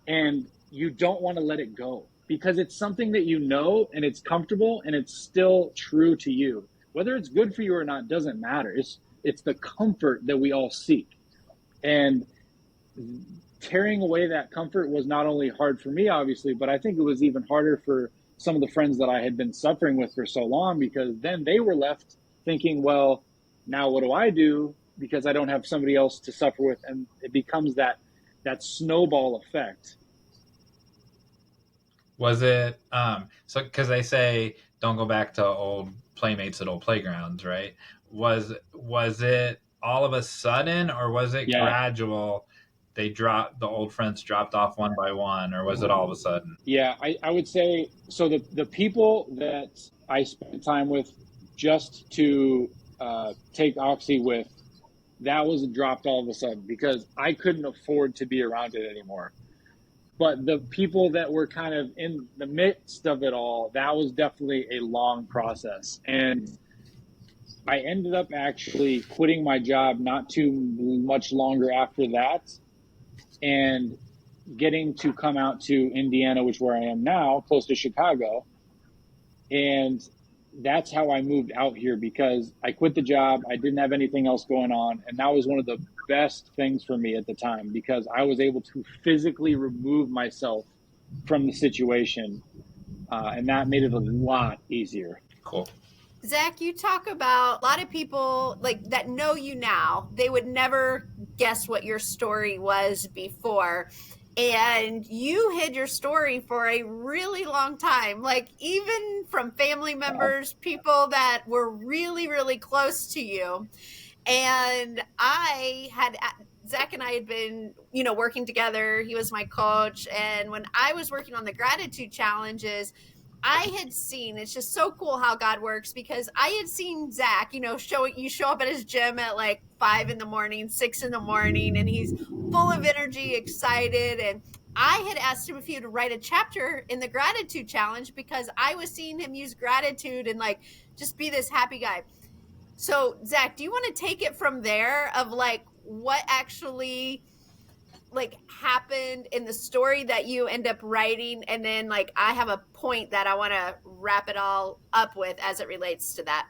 and you don't want to let it go because it's something that you know and it's comfortable and it's still true to you. Whether it's good for you or not doesn't matter. It's the comfort that we all seek. And tearing away that comfort was not only hard for me, obviously, but I think it was even harder for some of the friends that I had been suffering with for so long, because then they were left thinking, well, now what do I do? Because I don't have somebody else to suffer with. And it becomes that snowball effect. Was it so? Because they say don't go back to old playmates at old playgrounds, right? Was it all of a sudden, or was it gradual? The old friends dropped off one by one, or was it all of a sudden? Yeah, I would say so. The people that I spent time with just to take Oxy with, that was dropped all of a sudden because I couldn't afford to be around it anymore. But the people that were kind of in the midst of it all, that was definitely a long process. And I ended up actually quitting my job not too much longer after that and getting to come out to Indiana, which is where I am now, close to Chicago. And that's how I moved out here, because I quit the job. I didn't have anything else going on. And that was one of the best things for me at the time, because I was able to physically remove myself from the situation. And that made it a lot easier. Cool. Zach, you talk about a lot of people like that know you now. They would never guess what your story was before. And you hid your story for a really long time, like even from family members, people that were really, really close to you. And Zach and I had been, working together. He was my coach. And when I was working on the gratitude challenges, I had seen, it's just so cool how God works, because I had seen Zach, show up at his gym at like 5 a.m, 6 a.m, and he's full of energy, excited. And I had asked him if he would write a chapter in the gratitude challenge, because I was seeing him use gratitude and like just be this happy guy. So Zach, do you want to take it from there of like what actually like happened in the story that you end up writing, and then like I have a point that I want to wrap it all up with as it relates to that?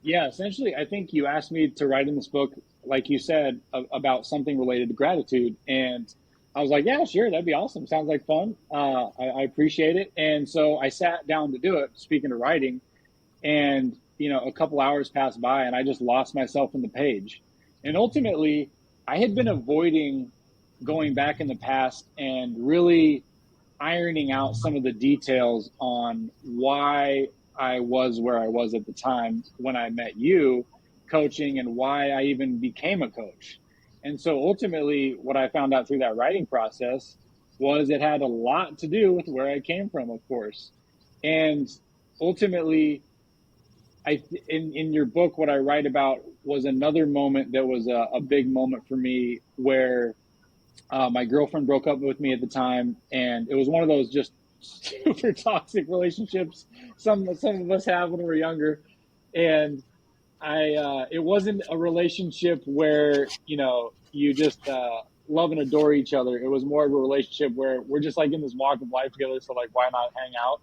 Yeah, essentially, I think you asked me to write in this book, like you said, about something related to gratitude, and I was like, yeah, sure, that'd be awesome. Sounds like fun. I appreciate it. And so I sat down to do it, speaking of writing, and a couple hours passed by and I just lost myself in the page. And ultimately, I had been avoiding going back in the past and really ironing out some of the details on why I was where I was at the time when I met you coaching, and why I even became a coach. And so ultimately, what I found out through that writing process was it had a lot to do with where I came from, of course. And ultimately, in your book, what I write about was another moment that was a big moment for me, where my girlfriend broke up with me at the time, and it was one of those just super toxic relationships some of us have when we're younger. And it wasn't a relationship where you just love and adore each other. It was more of a relationship where we're just like in this walk of life together, so like why not hang out?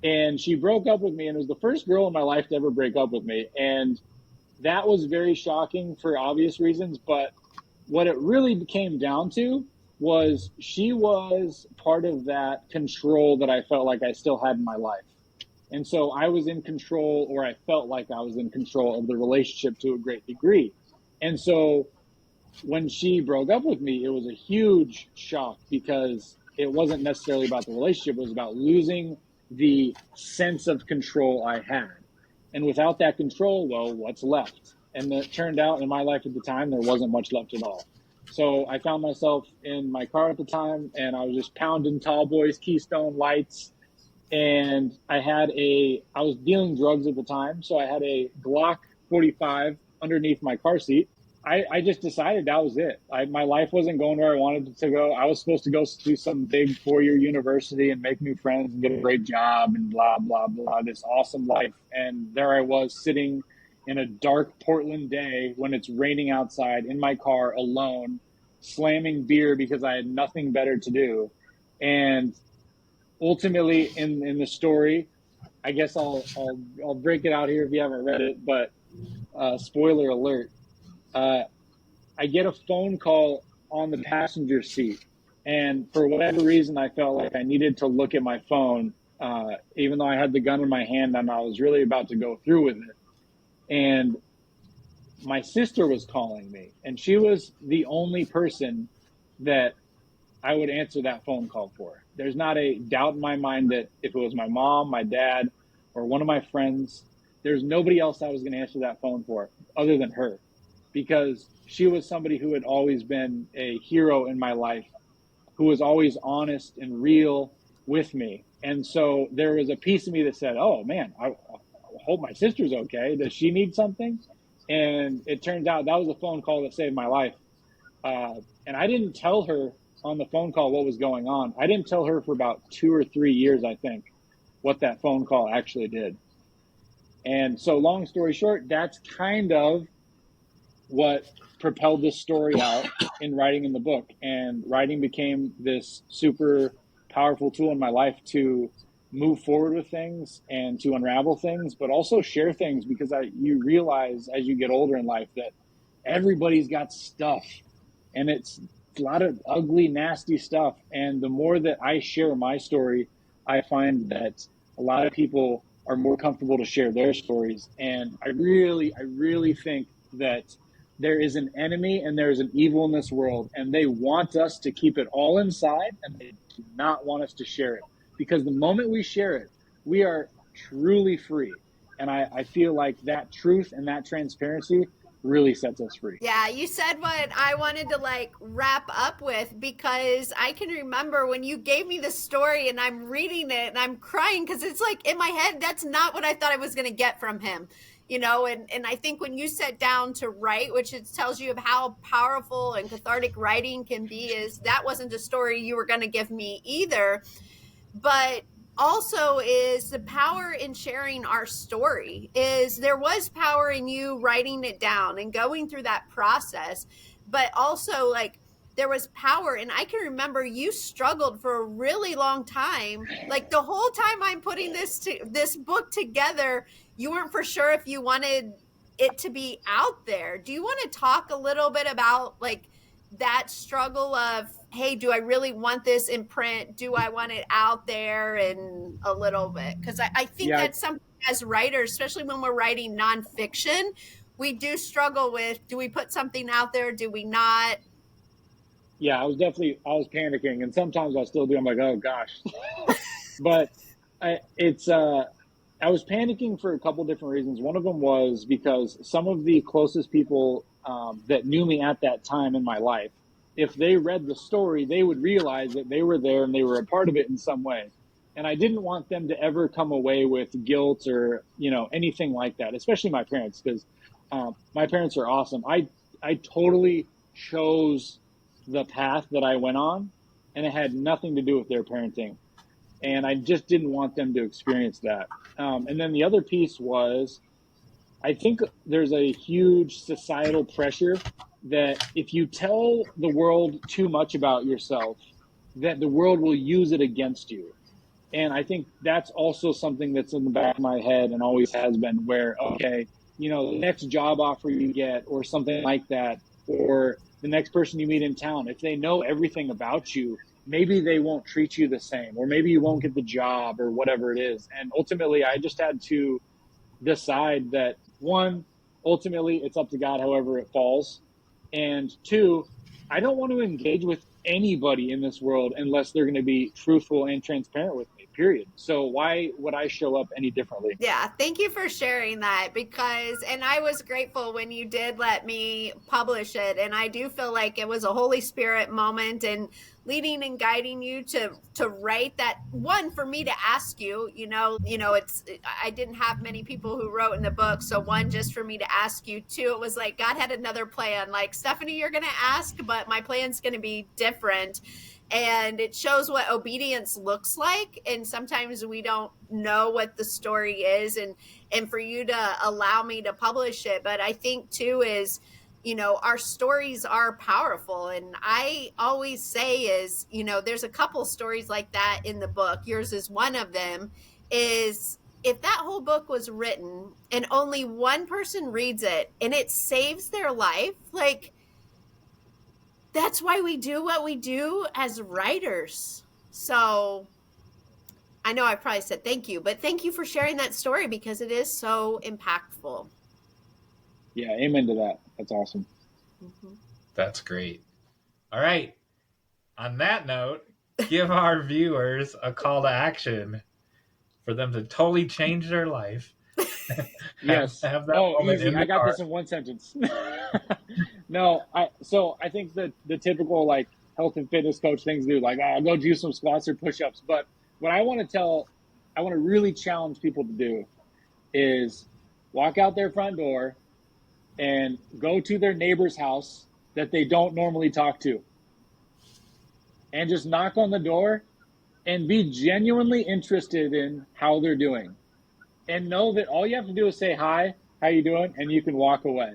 And she broke up with me, and it was the first girl in my life to ever break up with me, and that was very shocking for obvious reasons. But what it really came down to was she was part of that control that I felt like I still had in my life. And so I was in control, or I felt like I was in control of the relationship to a great degree. And so when she broke up with me, it was a huge shock, because it wasn't necessarily about the relationship. It was about losing the sense of control I had. And without that control, well, what's left? And it turned out in my life at the time, there wasn't much left at all. So I found myself in my car at the time, and I was just pounding Tall Boys, Keystone Lights, and I was dealing drugs at the time, so I had a Glock 45 underneath my car seat. I just decided that was it. My life wasn't going where I wanted it to go. I was supposed to go to some big 4-year university and make new friends and get a great job and blah, blah, blah, this awesome life. And there I was sitting in a dark Portland day when it's raining outside in my car alone, slamming beer because I had nothing better to do. And ultimately in the story, I guess I'll break it out here if you haven't read it, but spoiler alert, I get a phone call on the passenger seat, and for whatever reason I felt like I needed to look at my phone, even though I had the gun in my hand and I was really about to go through with it. And my sister was calling me, and she was the only person that I would answer that phone call for. There's not a doubt in my mind that if it was my mom, my dad, or one of my friends, there's nobody else I was going to answer that phone for other than her, because she was somebody who had always been a hero in my life, who was always honest and real with me. And so there was a piece of me that said, oh man, I hope my sister's okay. Does she need something? And it turns out that was a phone call that saved my life. And I didn't tell her on the phone call what was going on. I didn't tell her for about 2 or 3 years, I think, what that phone call actually did. And so long story short, that's kind of what propelled this story out in writing in the book. And writing became this super powerful tool in my life to move forward with things and to unravel things, but also share things, because you realize as you get older in life that everybody's got stuff, and it's a lot of ugly, nasty stuff. And the more that I share my story, I find that a lot of people are more comfortable to share their stories. And I really think that there is an enemy and there is an evil in this world, and they want us to keep it all inside, and they do not want us to share it. Because the moment we share it, we are truly free. And I feel like that truth and that transparency really sets us free. Yeah, you said what I wanted to wrap up with, because I can remember when you gave me the story and I'm reading it and I'm crying, because it's like in my head, that's not what I thought I was going to get from him. And I think when you sat down to write, which it tells you of how powerful and cathartic writing can be, is that wasn't a story you were going to give me either. But also is the power in sharing our story. Is there was power in you writing it down and going through that process, but also there was power. And I can remember you struggled for a really long time. The whole time I'm putting this book together, you weren't for sure if you wanted it to be out there. Do you want to talk a little bit about that struggle of, hey, do I really want this in print? Do I want it out there? And a little bit, because I think that's something as writers, especially when we're writing nonfiction, we do struggle with, do we put something out there? Do we not? Yeah, I was panicking, and sometimes I still do. I'm like, oh gosh. But I was panicking for a couple different reasons. One of them was because some of the closest people that knew me at that time in my life, if they read the story, they would realize that they were there and they were a part of it in some way. And I didn't want them to ever come away with guilt or, anything like that, especially my parents, because my parents are awesome. I totally chose the path that I went on, and it had nothing to do with their parenting. And I just didn't want them to experience that. And then the other piece was, I think there's a huge societal pressure that if you tell the world too much about yourself, that the world will use it against you. And I think that's also something that's in the back of my head and always has been, where, okay, the next job offer you get or something like that, or the next person you meet in town, if they know everything about you, maybe they won't treat you the same, or maybe you won't get the job or whatever it is. And ultimately, I just had to decide that, one, ultimately it's up to God however it falls. And two, I don't want to engage with anybody in this world unless they're going to be truthful and transparent with me. period. So why would I show up any differently? Yeah, thank you for sharing that, and I was grateful when you did let me publish it, and I do feel like it was a Holy Spirit moment and leading and guiding you to write that one for me to ask you. I didn't have many people who wrote in the book, so one, just for me to ask you. Two, it was like God had another plan, like, Stephanie, you're gonna ask, but my plan's gonna be different. And it shows what obedience looks like, and sometimes we don't know what the story is, and for you to allow me to publish it. But I think too is, our stories are powerful, and I always say is, there's a couple stories like that in the book. Yours is one of them. Is if that whole book was written and only one person reads it and it saves their life, like, that's why we do what we do as writers. So I know I probably said thank you, but thank you for sharing that story because it is so impactful. Yeah, amen to that. That's awesome. Mm-hmm. That's great. All right. On that note, give our viewers a call to action for them to totally change their life. Yes. Have that easy. I got this in one sentence. No, I think that the typical like health and fitness coach things do, like, I'll go do some squats or push-ups. But what I want to really challenge people to do is walk out their front door and go to their neighbor's house that they don't normally talk to, and just knock on the door and be genuinely interested in how they're doing, and know that all you have to do is say, hi, how you doing? And you can walk away.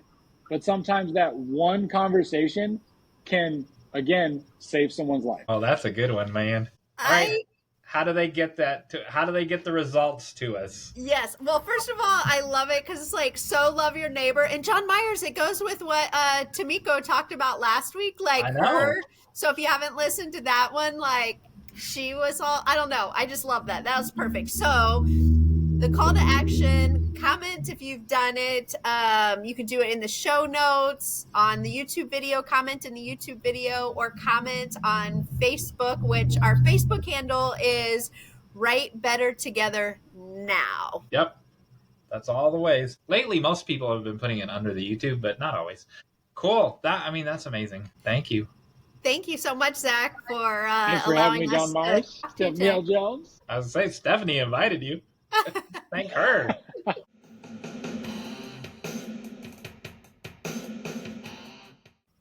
But sometimes that one conversation can, again, save someone's life. Oh, that's a good one, man. All right. How do they get that? How do they get the results to us? Yes. Well, first of all, I love it because it's like, so love your neighbor. And John Myers, it goes with what Tamiko talked about last week. Like her. So if you haven't listened to that one, like, she was all, I don't know. I just love that. That was perfect. So the call to action, comment if you've done it. You can do it in the show notes, on the YouTube video, comment in the YouTube video, or comment on Facebook, which our Facebook handle is Write Better Together Now. Yep. That's all the ways. Lately, most people have been putting it under the YouTube, but not always. Cool. That's amazing. Thank you. Thank you so much, Zach, for thanks for having me, John Myers. Stephanie L. Jones. I was going to say, Stephanie invited you. Thank her.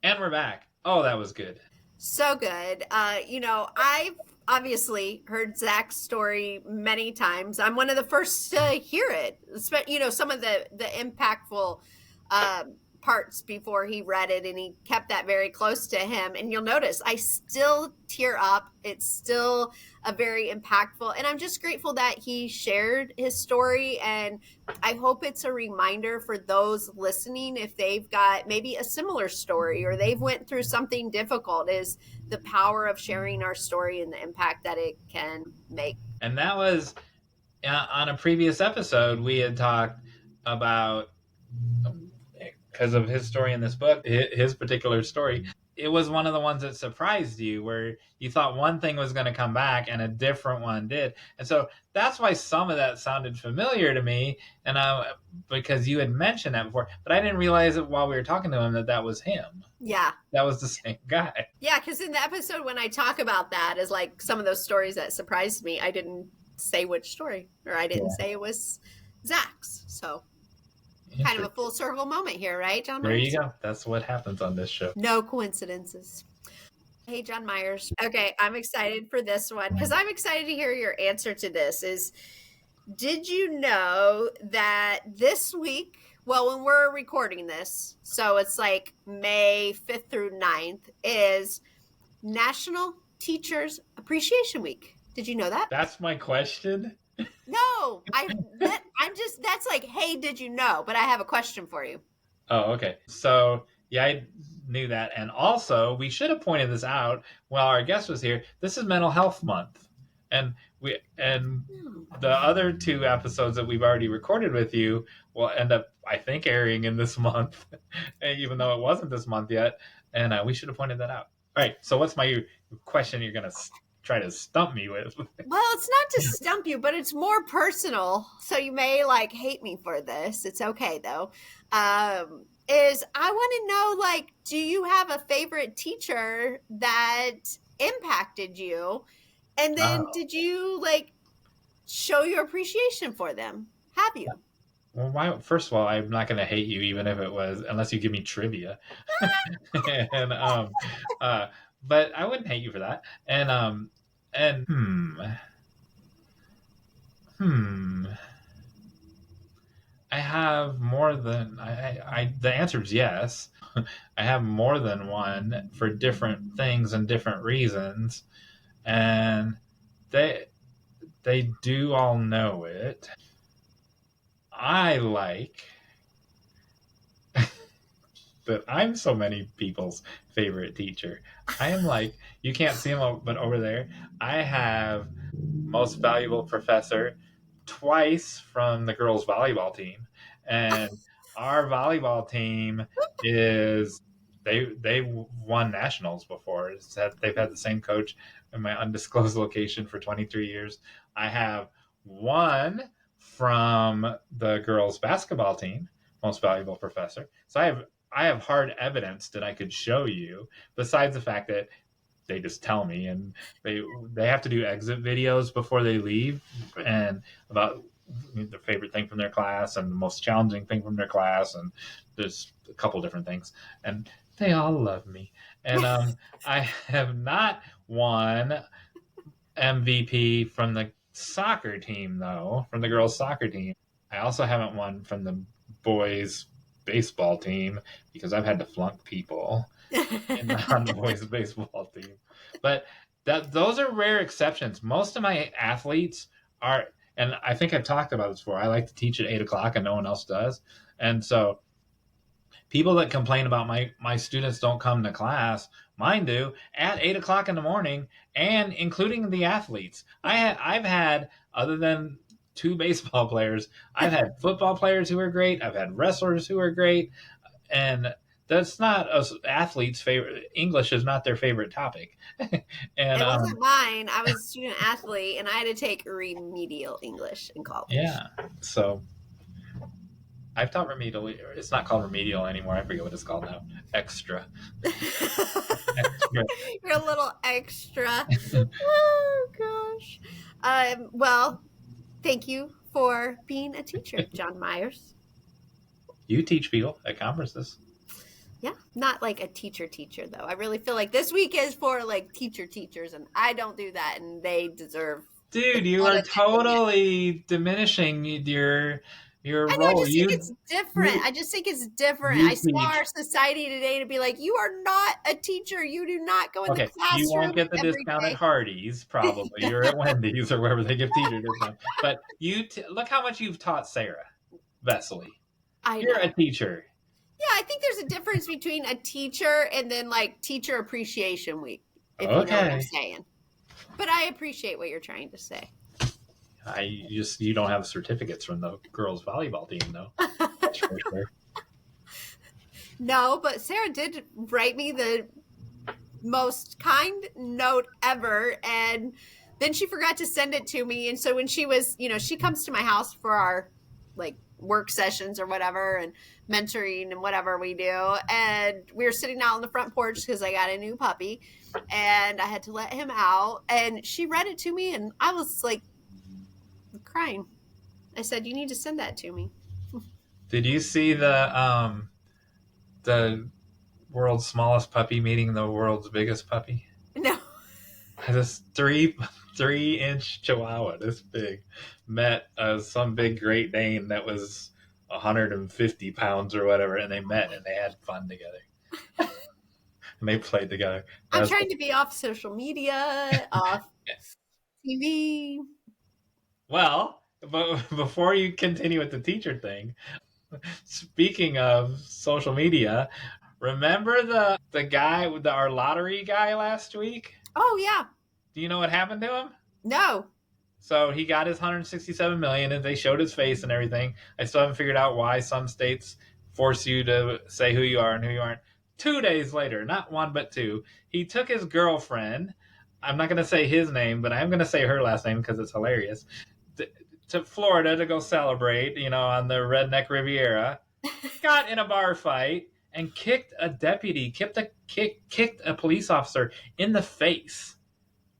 And we're back. Oh, that was good. So good. I've obviously heard Zach's story many times. I'm one of the first to hear it. Some of the impactful parts before he read it, and he kept that very close to him. And you'll notice I still tear up. It's still a very impactful, and I'm just grateful that he shared his story. And I hope it's a reminder for those listening, if they've got maybe a similar story or they've went through something difficult, is the power of sharing our story and the impact that it can make. And that was on a previous episode, we had talked about, because of his story in this book, his particular story, it was one of the ones that surprised you, where you thought one thing was going to come back and a different one did. And so that's why some of that sounded familiar to me, and because you had mentioned that before, but I didn't realize it while we were talking to him that was him. Yeah. That was the same guy. Yeah, because in the episode when I talk about that as like some of those stories that surprised me, I didn't say which story, or I didn't say it was Zach's. So kind of a full circle moment here, right, John Myers? There you go. That's what happens on this show. No coincidences. Hey, John Myers. Okay, I'm excited for this one because I'm excited to hear your answer to this. Did you know that this week, well, when we're recording this, so it's like May 5th through 9th, is National Teachers Appreciation Week. Did you know that? That's my question. No, that's like, hey, did you know? But I have a question for you. Oh, okay. So, yeah, I knew that. And also, we should have pointed this out while our guest was here. This is Mental Health Month. And the other two episodes that we've already recorded with you will end up, I think, airing in this month, even though it wasn't this month yet. And we should have pointed that out. All right. So what's my question you're going to try to stump me with. Well, it's not to stump you, but it's more personal. So you may like hate me for this. It's okay though. Is I want to know, like, do you have a favorite teacher that impacted you? And then did you like show your appreciation for them? Have you? Well, first of all, I'm not going to hate you, even if it was, unless you give me trivia. and but I wouldn't hate you for that. And I have more than I. The answer is yes. I have more than one for different things and different reasons, and they do all know it. I like that I'm so many people's favorite teacher. I am like, you can't see him, but over there, I have most valuable professor twice from the girls' volleyball team, and our volleyball team is they won nationals before. They've had the same coach in my undisclosed location for 23 years. I have one from the girls' basketball team, most valuable professor. So I have hard evidence that I could show you, besides the fact that they just tell me, and they have to do exit videos before they leave, and about their favorite thing from their class and the most challenging thing from their class, and there's a couple different things, and they all love me. And I have not won MVP from the soccer team, though, from the girls' soccer team. I also haven't won from the boys' baseball team because I've had to flunk people on the boys' baseball team. But those are rare exceptions. Most of my athletes are, and I think I've talked about this before, I like to teach at 8 o'clock and no one else does. And so people that complain about my students don't come to class, mine do, at 8 o'clock in the morning, and including the athletes. I've had, other than 2 baseball players, I've had football players who are great. I've had wrestlers who are great. And that's not us athletes' favorite. English is not their favorite topic. And it wasn't mine. I was a student athlete, and I had to take remedial English in college. Yeah, so I've taught remedial. It's not called remedial anymore. I forget what it's called now. Extra. You're a little extra. Oh gosh. Well, thank you for being a teacher, John Myers. You teach people at conferences. Yeah, not like a teacher though. I really feel like this week is for like teachers, and I don't do that, and they deserve. Dude, you are totally diminishing your I know, role. I just think it's different. I just think it's different. I saw our society today to be like, you are not a teacher. You do not go in the classroom. You won't get the discount at Hardee's, probably. You're at Wendy's or wherever they give teacher discounts. But look how much you've taught Sarah Vesely. You're a teacher. Yeah, I think there's a difference between a teacher and then like Teacher Appreciation Week, if you know what I'm saying. But I appreciate what you're trying to say. You don't have certificates from the girls' volleyball team, though. That's for sure. No, but Sarah did write me the most kind note ever, and then she forgot to send it to me. And so when she was, she comes to my house for our like work sessions or whatever, and mentoring and whatever we do, and we were sitting out on the front porch because I got a new puppy and I had to let him out, and she read it to me, and I was like crying. I said, you need to send that to me. Did you see the world's smallest puppy meeting the world's biggest puppy? No. This 3-inch Chihuahua, this big, met some big Great Dane that was 150 pounds or whatever, and they met and they had fun together. And they played together. I'm trying to be off social media, off TV. Well, but before you continue with the teacher thing, speaking of social media, remember the guy with our lottery guy last week? Oh yeah. Do you know what happened to him? No. So he got his 167 million, and they showed his face and everything. I still haven't figured out why some states force you to say who you are and who you aren't. 2 days later, not 1 but 2, he took his girlfriend I'm not going to say his name, but I'm going to say her last name because it's hilarious. To Florida to go celebrate, on the Redneck Riviera, got in a bar fight and kicked a deputy, kicked a police officer in the face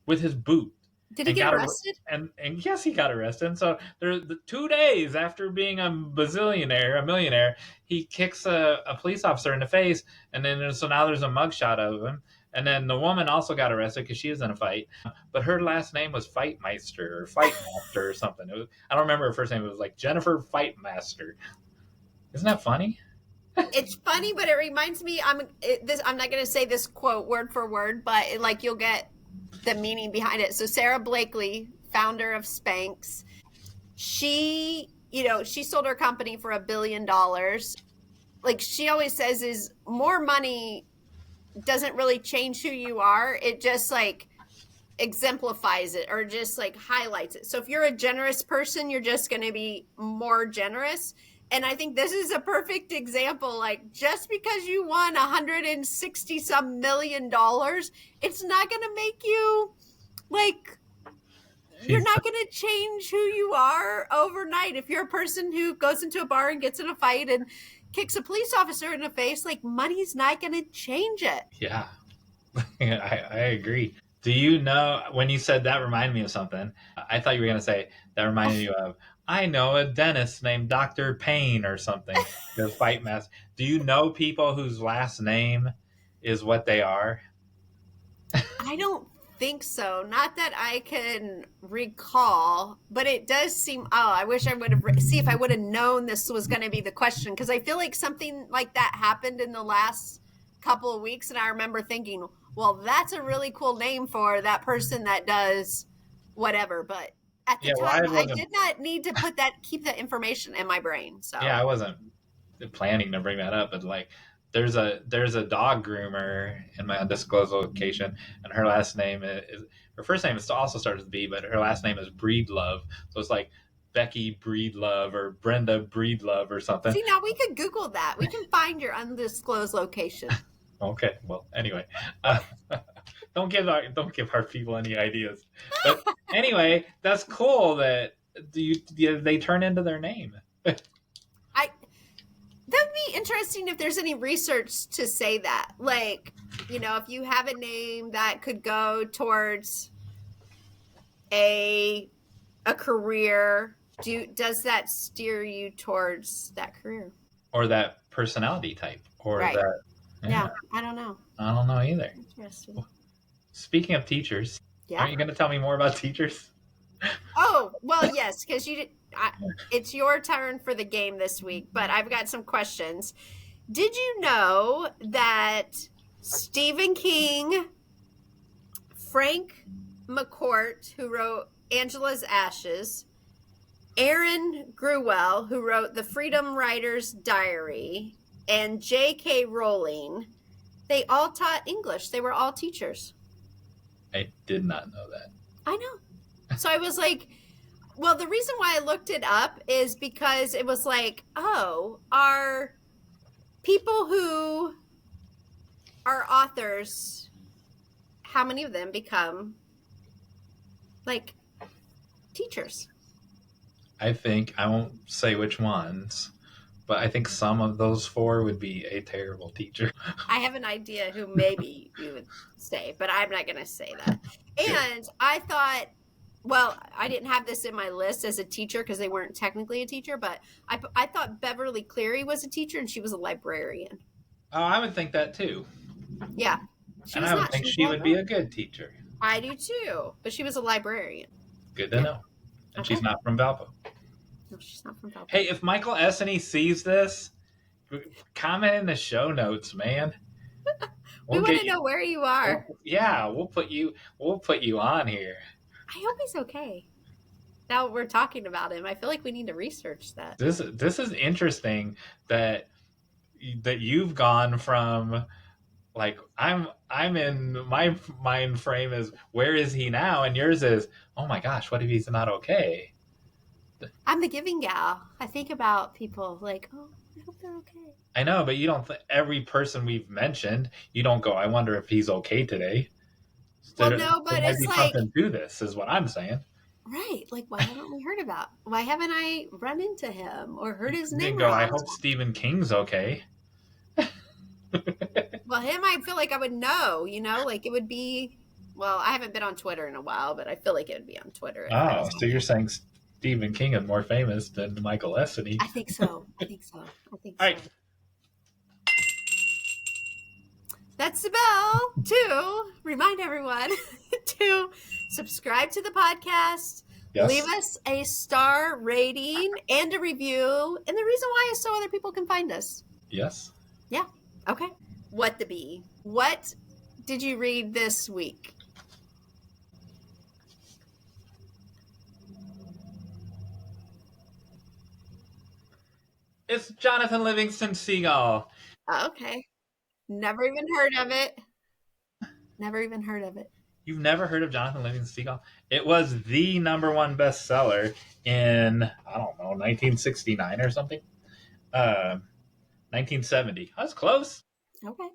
with his boot. Did he get arrested? And yes, he got arrested. And so the 2 days after being a millionaire, he kicks a police officer in the face, and then so now there's a mugshot of him. And then the woman also got arrested because she was in a fight, but her last name was Fightmeister or Fightmaster or something. I don't remember her first name. It was like Jennifer Fightmaster. Isn't that funny? It's funny, but it reminds me. I'm not going to say this quote word for word, but you'll get the meaning behind it. So Sarah Blakely, founder of Spanx, she sold her company for $1 billion. Like she always says, is more money doesn't really change who you are. It just exemplifies it or just highlights it. So if you're a generous person, you're just going to be more generous. And I think this is a perfect example. Just because you won $160 some million, it's not going to make you you're not going to change who you are overnight. If you're a person who goes into a bar and gets in a fight and kicks a police officer in the face, money's not going to change it. Yeah, I agree. Do you know, when you said that reminded me of something, I thought you were going to say that reminded you of, I know a dentist named Dr. Payne or something. The fight mask. Do you know people whose last name is what they are? I don't think so. Not that I can recall, but it does seem, I wish I would have, see if I would have known this was going to be the question. Cause I feel like something like that happened in the last couple of weeks. And I remember thinking, well, that's a really cool name for that person that does whatever. But at the time, I did not need to keep that information in my brain. So yeah, I wasn't planning to bring that up, but there's a dog groomer in my undisclosed location, and her last name is her first name is also starts with B, but her last name is Breedlove. So it's like Becky Breedlove or Brenda Breedlove or something. See, now we could Google that. We can find your undisclosed location. Okay. Well, anyway, don't give our people any ideas. But anyway, that's cool that they turn into their name. That'd be interesting if there's any research to say that. If you have a name that could go towards a career, does that steer you towards that career? Or that personality type? Or right. that... Yeah, I don't know. I don't know either. Interesting. Speaking of teachers, aren't you going to tell me more about teachers? Oh, well, yes, because it's your turn for the game this week, but I've got some questions. Did you know that Stephen King, Frank McCourt, who wrote Angela's Ashes, Aaron Gruwell, who wrote The Freedom Writer's Diary, and J.K. Rowling, they all taught English. They were all teachers. I did not know that. I know. So I was like, well, the reason why I looked it up is because it was are people who are authors, how many of them become teachers? I think, I won't say which ones, but I think some of those 4 would be a terrible teacher. I have an idea who maybe you would say, but I'm not going to say that. And I thought, well, I didn't have this in my list as a teacher because they weren't technically a teacher, but I thought Beverly Cleary was a teacher and she was a librarian. Oh, I would think that too. Yeah. And I would think she would be a good teacher. I do too, but she was a librarian. Good to know. And she's not from Valpo. No, she's not from Valpo. Hey, if Michael Essany sees this, comment in the show notes, man. We want to know where you are. We'll put you on here. I hope he's okay. Now we're talking about him, I feel like we need to research that. This is interesting that you've gone from I'm in my mind frame is where is he now, and yours is, oh my gosh, what if he's not okay? I'm the giving gal. I think about people oh, I hope they're okay. I know, but you don't every person we've mentioned, you don't go, I wonder if he's okay today. Well, no, but there might it's be like, something to this, is what I'm saying. right. Like, why haven't we heard about? Why haven't I run into him or heard his name Bingo, I around? hope Stephen King's okay. Well, him, I feel like I would know, like it would be, well, I haven't been on Twitter in a while, but I feel like it would be on Twitter if I Oh, was. so you're saying Stephen King is more famous than Michael Essany? I think so. I think so. All right. That's the bell to remind everyone to subscribe to the podcast, Yes. leave us a star rating and a review. And the reason why is so other people can find us. Yes. Yeah. Okay. What the bee? What did you read this week? It's Jonathan Livingston Seagull. Okay. Never even heard of it. Never even heard of it. You've never heard of Jonathan Livingston Seagull? It was the #1 bestseller in, I don't know, 1969 or something. 1970. I was close. Okay.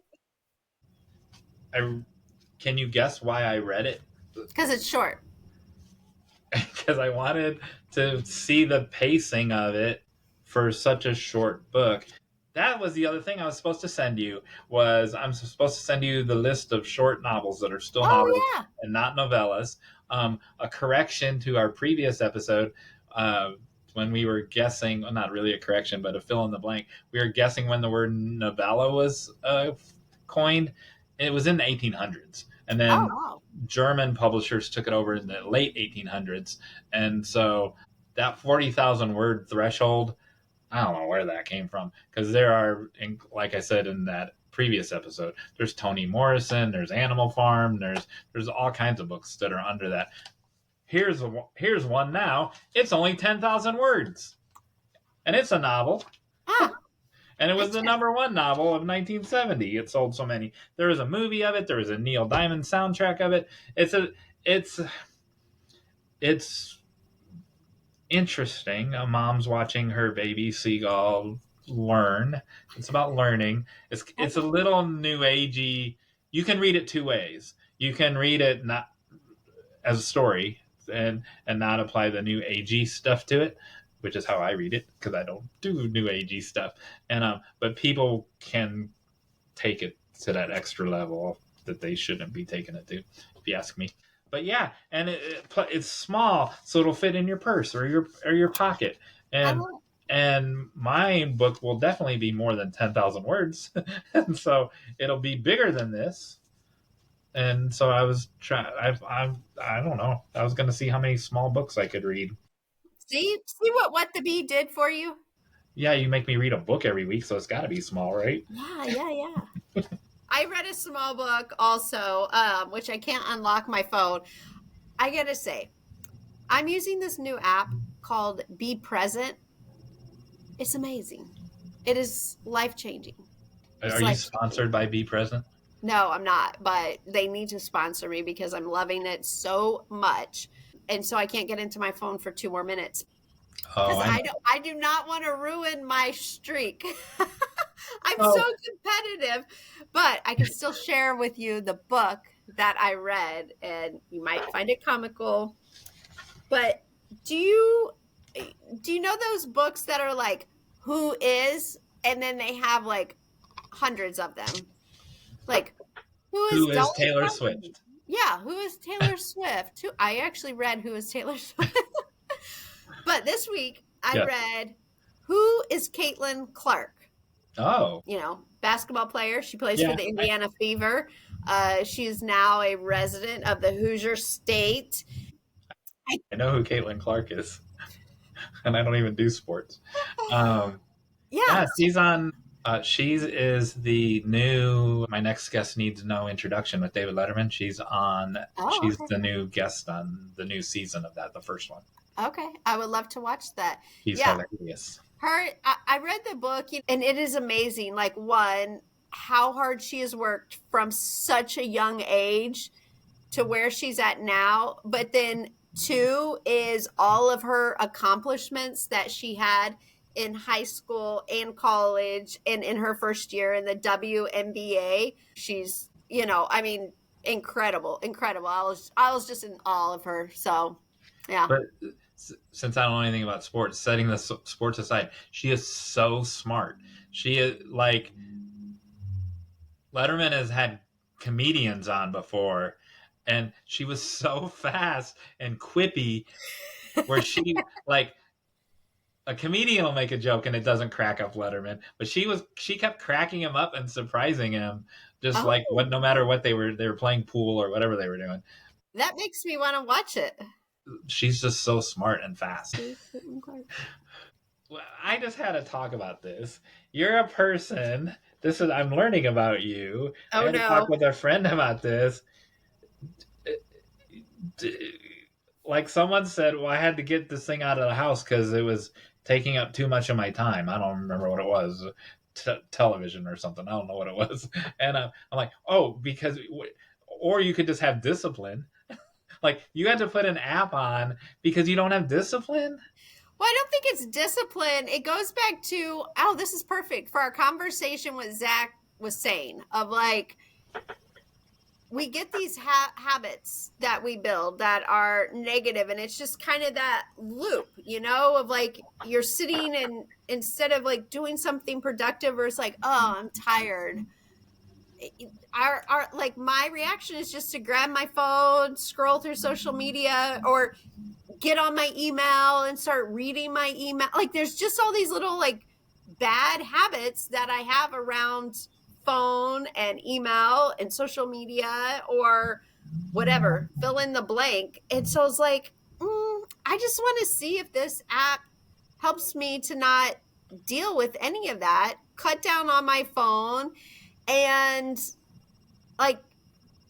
Can you guess why I read it? Because it's short. Because I wanted to see the pacing of it for such a short book. That was the other thing I was supposed to send you. I'm supposed to send you the list of short novels that are still novels and not novellas. A correction to our previous episode when we were guessing, well, not really a correction, but a fill in the blank. We were guessing when the word novella was coined. It was in the 1800s. And then German publishers took it over in the late 1800s. And so that 40,000 word threshold, I don't know where that came from, because there are, like I said in that previous episode, there's Toni Morrison, there's Animal Farm, there's all kinds of books that are under that. Here's one now. It's only 10,000 words, and it's a novel. And it was the #1 novel of 1970. It sold so many. There was a movie of it. There was a Neil Diamond soundtrack of it. It's interesting. A mom's watching her baby seagull learn. It's about learning. It's a little new agey. You can read it two ways. You can read it not as a story and not apply the new agey stuff to it, which is how I read it, because I don't do new agey stuff. And but people can take it to that extra level that they shouldn't be taking it to, if you ask me. But yeah, and it's small, so it'll fit in your purse or your pocket. And my book will definitely be more than 10,000 words, and so it'll be bigger than this. And so I was trying. I don't know. I was going to see how many small books I could read. See what the bee did for you? Yeah, you make me read a book every week, so it's got to be small, right? Yeah. I read a small book also, which I can't unlock my phone. I gotta say, I'm using this new app called Be Present. It's amazing. It is life-changing. Are you sponsored by Be Present? No, I'm not, but they need to sponsor me because I'm loving it so much. And so I can't get into my phone for 2 more minutes. Because I do not want to ruin my streak. I'm so competitive, but I can still share with you the book that I read, and you might find it comical. But do you know those books that are like, who is, and then they have like hundreds of them? Like, who is Taylor Swift? Yeah, who is Taylor Swift? I actually read Who is Taylor Swift. But this week I read Who is Caitlin Clark? Oh. Basketball player. She plays for the Indiana Fever. She is now a resident of the Hoosier State. I know who Caitlin Clark is. And I don't even do sports. She's on. She is the new. My next guest needs no introduction with David Letterman. She's on. She's the new guest on the new season of that, the first one. Okay, I would love to watch that. He's hilarious. I read the book, and it is amazing. Like, one, how hard she has worked from such a young age to where she's at now. But then 2 is all of her accomplishments that she had in high school and college and in her first year in the WNBA. She's, incredible. I was just in awe of her. So, yeah. But since I don't know anything about sports, setting the sports aside, she is so smart. She is like Letterman has had comedians on before, and she was so fast and quippy, where she like a comedian will make a joke and it doesn't crack up Letterman, but she kept cracking him up and surprising him, just like Oh, no matter what they were playing pool or whatever they were doing. that makes me want to watch it. She's just so smart and fast. Well, I just had to talk about this. You're a person. I'm learning about you. I Oh had to talk no. with a friend about this. Like someone said, well, I had to get this thing out of the house because it was taking up too much of my time. I don't remember what it was, television or something. I don't know what it was. And I'm like, oh, because, or you could just have discipline. Like you had to put an app on because you don't have discipline. Well, I don't think it's discipline. It goes back to, oh, this is perfect for our conversation what Zach was saying of like, we get these habits that we build that are negative, and it's just kind of that loop, you know, of like you're sitting and instead of like doing something productive, or it's like, oh, I'm tired. Our like my reaction is just to grab my phone, scroll through social media, or get on my email and start reading my email. Like there's just all these little like bad habits that I have around phone and email and social media or whatever, fill in the blank. And so it's like, I just want to see if this app helps me to not deal with any of that, cut down on my phone, and like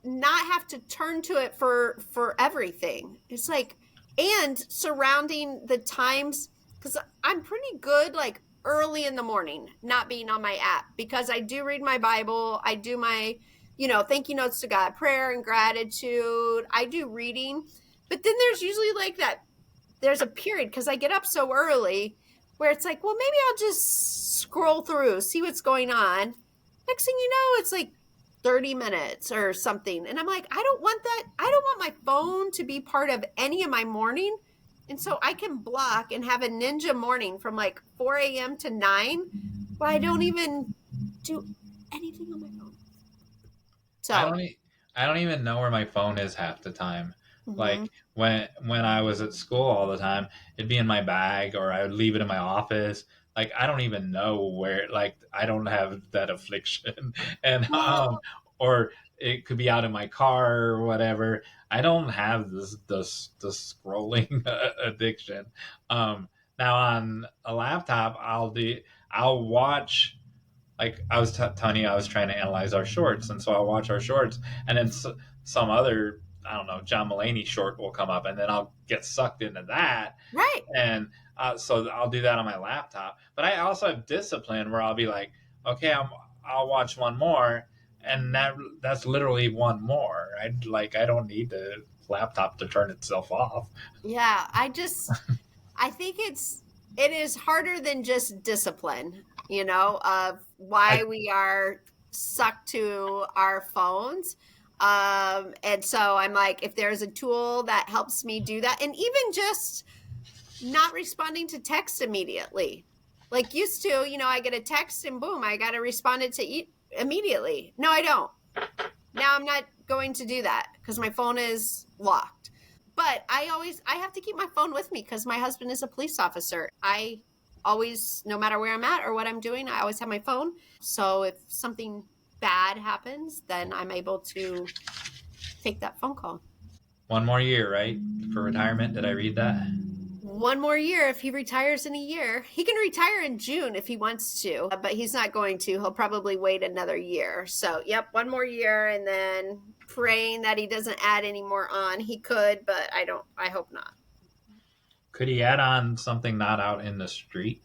not have to turn to it for everything. It's like, and surrounding the times, because I'm pretty good like early in the morning not being on my app, because I do read my Bible, I do my thank you notes to God, prayer and gratitude, I do reading. But then there's usually like there's a period, because I get up so early, where it's like, well, maybe I'll just scroll through, see what's going on. Next thing you know, it's like 30 minutes or something. And I'm like, I don't want that. I don't want my phone to be part of any of my morning. And so I can block and have a ninja morning from like 4 a.m. to 9, where I don't even do anything on my phone. So I don't even know where my phone is half the time. mm-hmm. Like when I was at school all the time, it'd be in my bag or I would leave it in my office. Like I don't even know where. Like I don't have that affliction, and or it could be out in my car or whatever. I don't have this scrolling addiction. Now on a laptop, I'll watch. Like I was telling you, I was trying to analyze our shorts, and so I'll watch our shorts, and then some other, I don't know, John Mulaney short will come up, and then I'll get sucked into that, right. And so I'll do that on my laptop. But I also have discipline where I'll be like, okay, I'll watch one more, and that's literally one more. I don't need the laptop to turn itself off. Yeah, I think it is harder than just discipline, of why we are sucked to our phones. And so I'm like, if there's a tool that helps me do that, and even just not responding to text immediately, like used to, I get a text and boom, I got to respond it to immediately. No, I don't. Now I'm not going to do that because my phone is locked. But I have to keep my phone with me because my husband is a police officer. I always, no matter where I'm at or what I'm doing, I always have my phone. So if something bad happens, then I'm able to take that phone call. One more year, right? For retirement. Did I read that? One more year. If he retires in a year, he can retire in June if he wants to, but he's not going to. He'll probably wait another year. So, yep, one more year, and then praying that he doesn't add any more on. He could, but I hope not. Could he add on something not out in the street?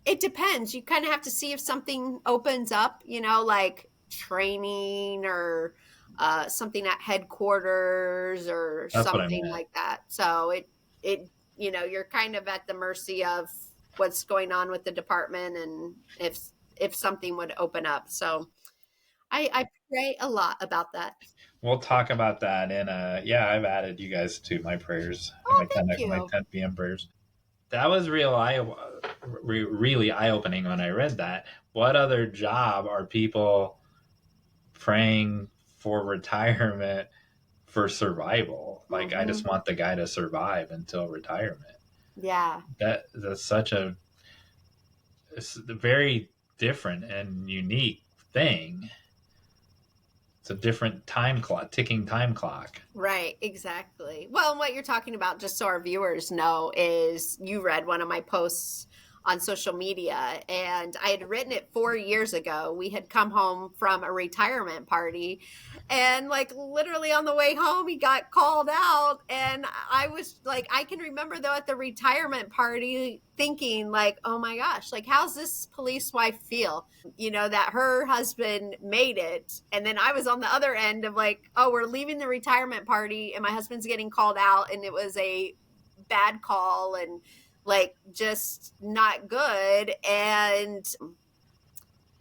It depends. You kind of have to see if something opens up, like training or something at headquarters or something like that. So it you're kind of at the mercy of what's going on with the department and if something would open up. So I pray a lot about that. We'll talk about that in I've added you guys to my prayers, Oh, thank my you. 10 p.m. prayers. That was really eye opening when I read that. What other job are people praying for retirement for survival? Like, I just want the guy to survive until retirement. Yeah. That's such it's a very different and unique thing. It's a different time clock, ticking time clock. Right, exactly. Well, what you're talking about, just so our viewers know, is you read one of my posts on social media, and I had written it 4 years ago. We had come home from a retirement party, and like literally on the way home, he got called out. And I was like, I can remember though at the retirement party thinking, like, oh my gosh, like, how's this police wife feel? You know, that her husband made it. And then I was on the other end of like, oh, we're leaving the retirement party, and my husband's getting called out, and it was a bad call and like just not good. And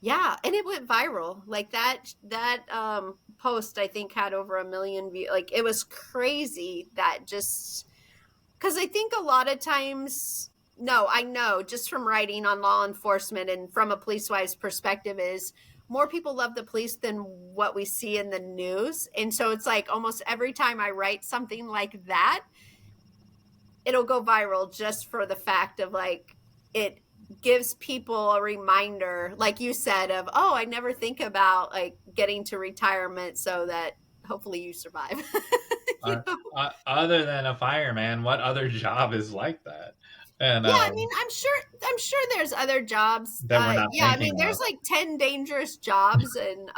yeah, and it went viral. Like that post I think had over 1 million views. Like, it was crazy. That just because I think a lot of times, no, I know just from writing on law enforcement and from a police wife's perspective, is more people love the police than what we see in the news. And so it's like almost every time I write something like that, it'll go viral just for the fact of like, it gives people a reminder, like you said, of, oh, I never think about like getting to retirement so that hopefully you survive. Other than a fireman, what other job is like that? And yeah, I mean, I'm sure there's other jobs. that we're not Yeah, I thinking mean, there's of. like 10 dangerous jobs, and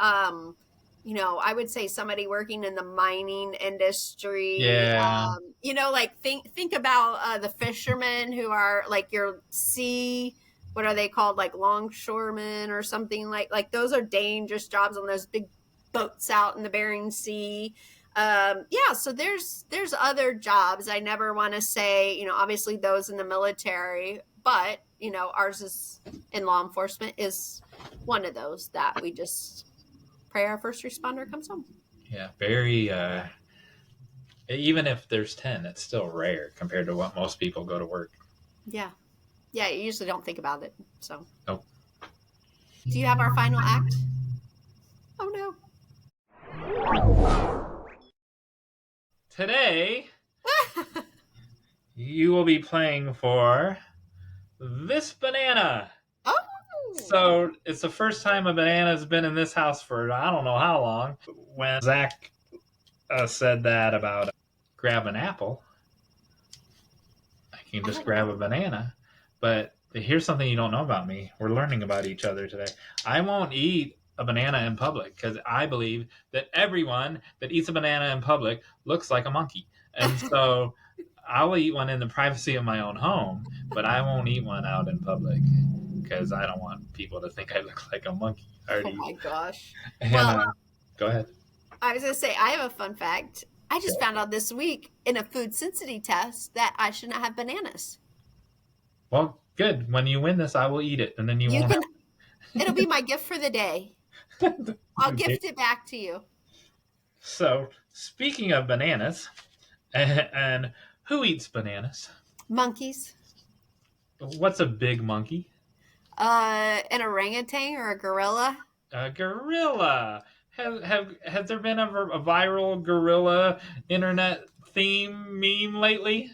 you know, I would say somebody working in the mining industry. Yeah. You know, like think about the fishermen who are like your sea. What are they called? Like longshoremen or something like those are dangerous jobs on those big boats out in the Bering Sea. Yeah, so there's other jobs. I never want to say, you know, obviously those in the military, but you know, ours is in law enforcement is one of those that we just pray our first responder comes home. Yeah, very even if there's 10, it's still rare compared to what most people go to work. Yeah, you usually don't think about it. So Nope. Do you have our final act? Oh no. Today you will be playing for this banana. Oh. So it's the first time a banana's been in this house for I don't know how long. When Zach said that about grab an apple, I can just grab a banana. But here's something you don't know about me. We're learning about each other today. I won't eat a banana in public because I believe that everyone that eats a banana in public looks like a monkey. And so I will eat one in the privacy of my own home, but I won't eat one out in public because I don't want people to think I look like a monkey. Oh my gosh. And, well, go ahead. I was going to say, I have a fun fact. I just found out this week in a food sensitivity test that I should not have bananas. Well, good. When you win this, I will eat it, and then you won't. It'll be my gift for the day. I'll gift it back to you. So, speaking of bananas, and who eats bananas? Monkeys. What's a big monkey? An orangutan or a gorilla? A gorilla. Has there been a viral gorilla internet theme meme lately?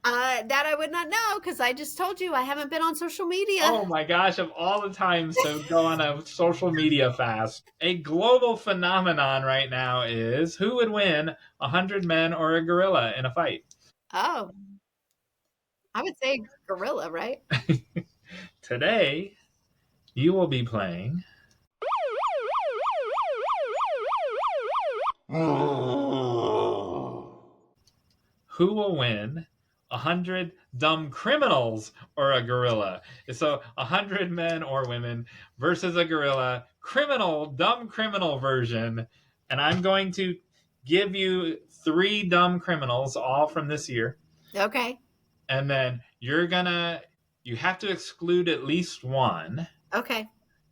That I would not know because I just told you I haven't been on social media. Oh my gosh, of all the times to go on a social media fast. A global phenomenon right now is who would win 100 men or a gorilla in a fight? Oh. I would say gorilla, right? Today, you will be playing who will win 100 dumb criminals or a gorilla. So 100 men or women versus a gorilla, dumb criminal version. And I'm going to give you 3 dumb criminals, all from this year. Okay. And then you have to exclude at least one. Okay.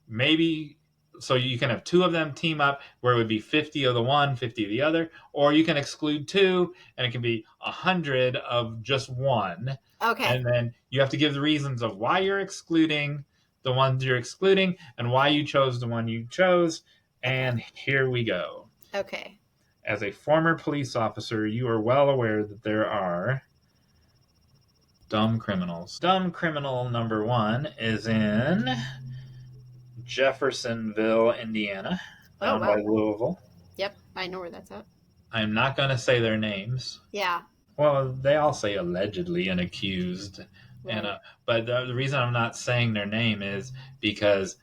Maybe So you can have two of them team up where it would be 50 of the one, 50 of the other, or you can exclude two and it can be 100 of just one. Okay. And then you have to give the reasons of why you're excluding the ones you're excluding and why you chose the one you chose. And here we go. Okay. As a former police officer, you are well aware that there are dumb criminals. Dumb criminal number one is in Jeffersonville, Indiana, down by Louisville. Yep, I know where that's at. I'm not going to say their names. Yeah. Well, they all say allegedly and accused. Right. But the reason I'm not saying their name is because,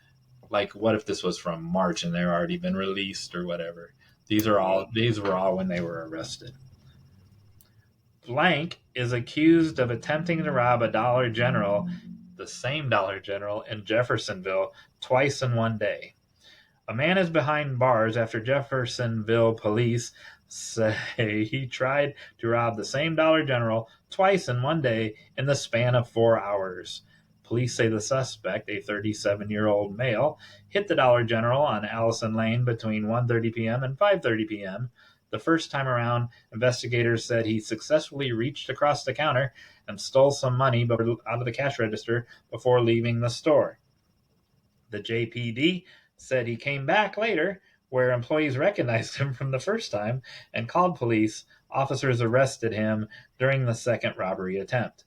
like, what if this was from March and they've already been released or whatever? These were all when they were arrested. Blank is accused of attempting to rob a Dollar General, the same Dollar General in Jeffersonville, twice in one day. A man is behind bars after Jeffersonville police say he tried to rob the same Dollar General twice in one day in the span of 4 hours. Police say the suspect, a 37-year-old male, hit the Dollar General on Allison Lane between 1:30 p.m. and 5:30 p.m. The first time around, investigators said he successfully reached across the counter and stole some money out of the cash register before leaving the store. The JPD said he came back later, where employees recognized him from the first time and called police. Officers arrested him during the second robbery attempt.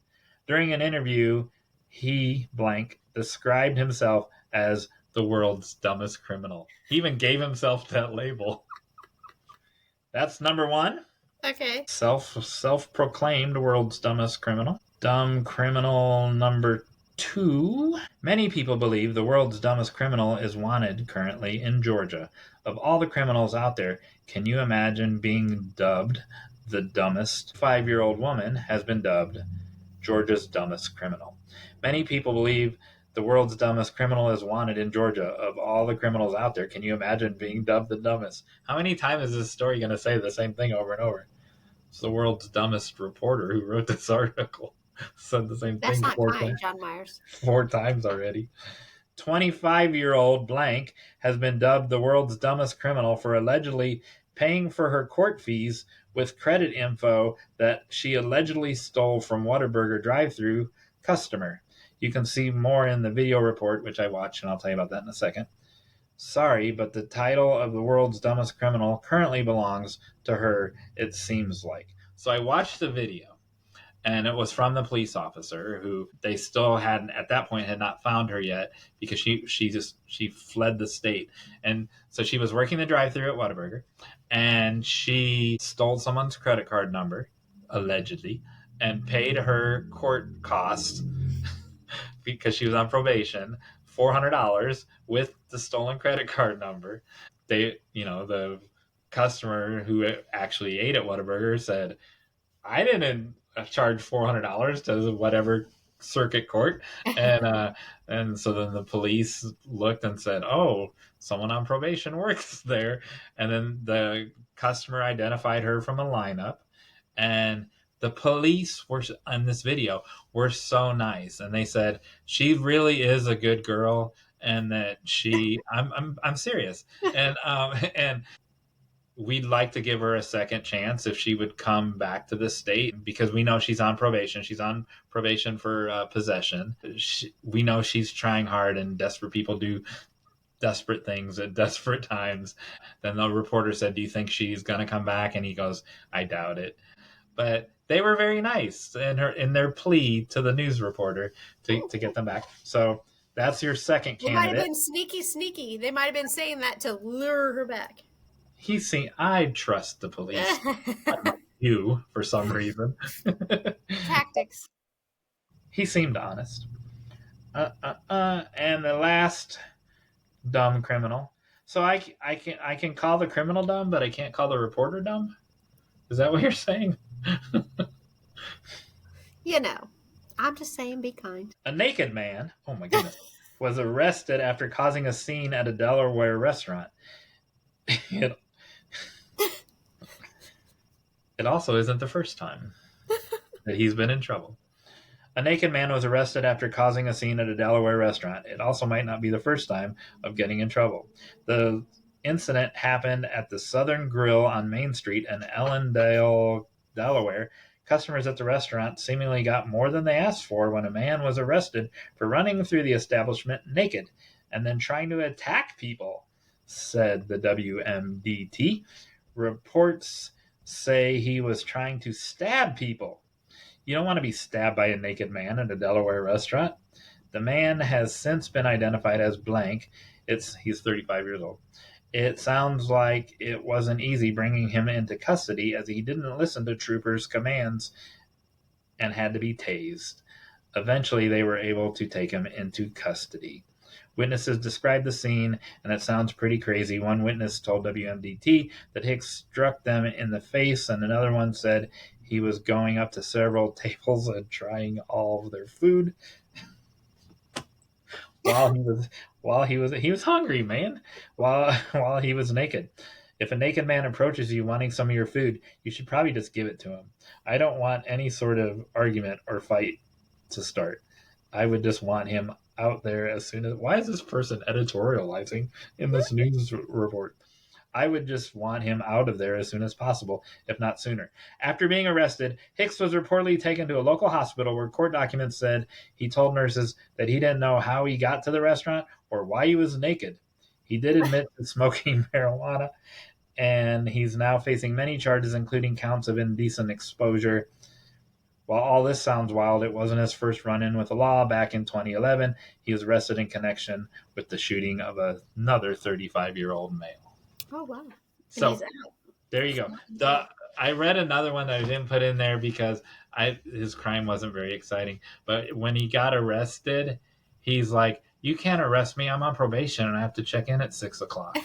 During an interview, he, blank, described himself as the world's dumbest criminal. He even gave himself that label. That's number one. Okay. Self-proclaimed world's dumbest criminal. Dumb criminal number 2. Many people believe the world's dumbest criminal is wanted currently in Georgia. Of all the criminals out there, can you imagine being dubbed the dumbest? 5-year-old woman has been dubbed Georgia's dumbest criminal. Many people believe the world's dumbest criminal is wanted in Georgia. Of all the criminals out there, can you imagine being dubbed the dumbest? How many times is this story going to say the same thing over and over? It's the world's dumbest reporter who wrote this article. Said the same That's thing not 4 kind, times. John Myers. 4 times already. 25-year-old blank has been dubbed the world's dumbest criminal for allegedly paying for her court fees with credit info that she allegedly stole from Whataburger drive-thru customer. You can see more in the video report, which I watched, and I'll tell you about that in a second. Sorry, but the title of the world's dumbest criminal currently belongs to her, it seems like. So I watched the video, and it was from the police officer who they still hadn't, at that point, had not found her yet because she fled the state. And so she was working the drive-thru at Whataburger, and she stole someone's credit card number, allegedly, and paid her court costs because she was on probation, $400 with the stolen credit card number. The customer who actually ate at Whataburger said, I didn't charge $400 to whatever circuit court. And so then the police looked and said, oh, someone on probation works there. And then the customer identified her from a lineup, and the police were on this video were so nice, and they said she really is a good girl, and that I'm serious, and we'd like to give her a second chance if she would come back to the state, because we know she's on probation. She's on probation for possession. We know she's trying hard, and desperate people do desperate things at desperate times. Then the reporter said, do you think she's going to come back? And he goes, I doubt it. But they were very nice in their plea to the news reporter to get them back. So that's your second candidate. They might have been sneaky. They might have been saying that to lure her back. I trust the police. Not you, for some reason. Tactics. He seemed honest. And the last dumb criminal. So I can call the criminal dumb, but I can't call the reporter dumb? Is that what you're saying? I'm just saying be kind. A naked man, oh my goodness, was arrested after causing a scene at a Delaware restaurant. It also isn't the first time that he's been in trouble. A naked man was arrested after causing a scene at a Delaware restaurant. It also might not be the first time of getting in trouble. The incident happened at the Southern Grill on Main Street in Ellendale, Delaware. Customers at the restaurant seemingly got more than they asked for when a man was arrested for running through the establishment naked and then trying to attack people, said the WMDT. Reports say he was trying to stab people. You don't want to be stabbed by a naked man at a Delaware restaurant. The man has since been identified as blank. He's 35 years old. It sounds like it wasn't easy bringing him into custody as he didn't listen to troopers' commands and had to be tased. Eventually, they were able to take him into custody. Witnesses described the scene, and it sounds pretty crazy. One witness told WMDT that Hicks struck them in the face, and another one said he was going up to several tables and trying all of their food while he was hungry, man. While he was naked. If a naked man approaches you wanting some of your food, you should probably just give it to him. I don't want any sort of argument or fight to start. I would just want him out there as soon as. Why is this person editorializing in this news report? I would just want him out of there as soon as possible, if not sooner. After being arrested, Hicks was reportedly taken to a local hospital where court documents said he told nurses that he didn't know how he got to the restaurant or why he was naked. He did admit to smoking marijuana, and he's now facing many charges, including counts of indecent exposure. While all this sounds wild, it wasn't his first run-in with the law. Back in 2011, he was arrested in connection with the shooting of another 35-year-old male. Oh, wow. So there you go. I read another one that I didn't put in there because his crime wasn't very exciting. But when he got arrested, he's like, "You can't arrest me. I'm on probation and I have to check in at 6 o'clock."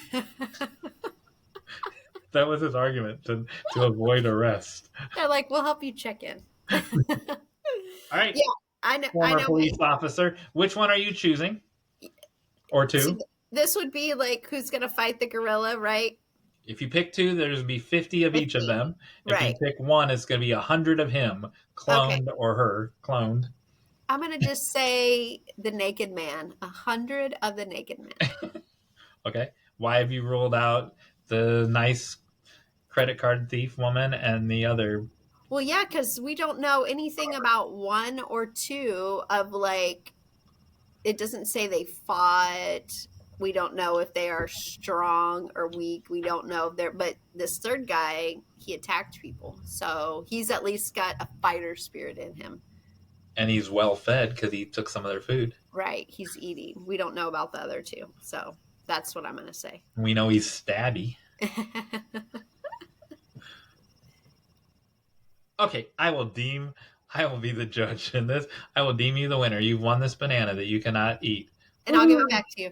That was his argument to avoid arrest. They're like, "We'll help you check in." All right. Yeah, I know. Former police officer. Which one are you choosing? Or two? So this would be like who's going to fight the gorilla, right? If you pick two, there's going to be 50 of each of them. If Right. you pick one, it's going to be 100 of him, cloned or her, cloned. I'm going to just say the naked man. 100 of the naked man. Okay. Why have you ruled out the nice credit card thief woman and the other? Well, yeah, because we don't know anything about one or two of like, it doesn't say they fought. We don't know if they are strong or weak. We don't know if they're, but this third guy, he attacked people. So he's at least got a fighter spirit in him. And he's well fed because he took some of their food. Right. He's eating. We don't know about the other two. So that's what I'm going to say. We know he's stabby. Okay, I will be the judge in this. I will deem you the winner. You've won this banana that you cannot eat. And I'll give it back to you.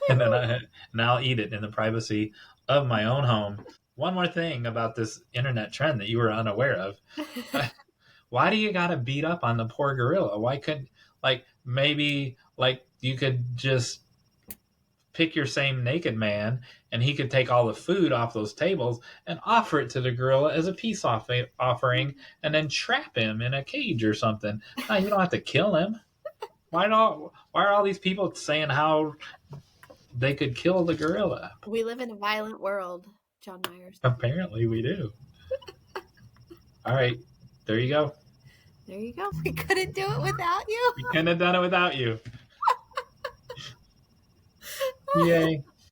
And then I'll eat it in the privacy of my own home. One more thing about this internet trend that you were unaware of. Why do you got to beat up on the poor gorilla? Why couldn't, maybe you could just pick your same naked man and he could take all the food off those tables and offer it to the gorilla as a peace offering and then trap him in a cage or something. No, you don't have to kill him. Why are all these people saying how they could kill the gorilla? We live in a violent world, John Myers. Apparently we do. All right. There you go. There you go. We couldn't do it without you. We couldn't have done it without you. Yay.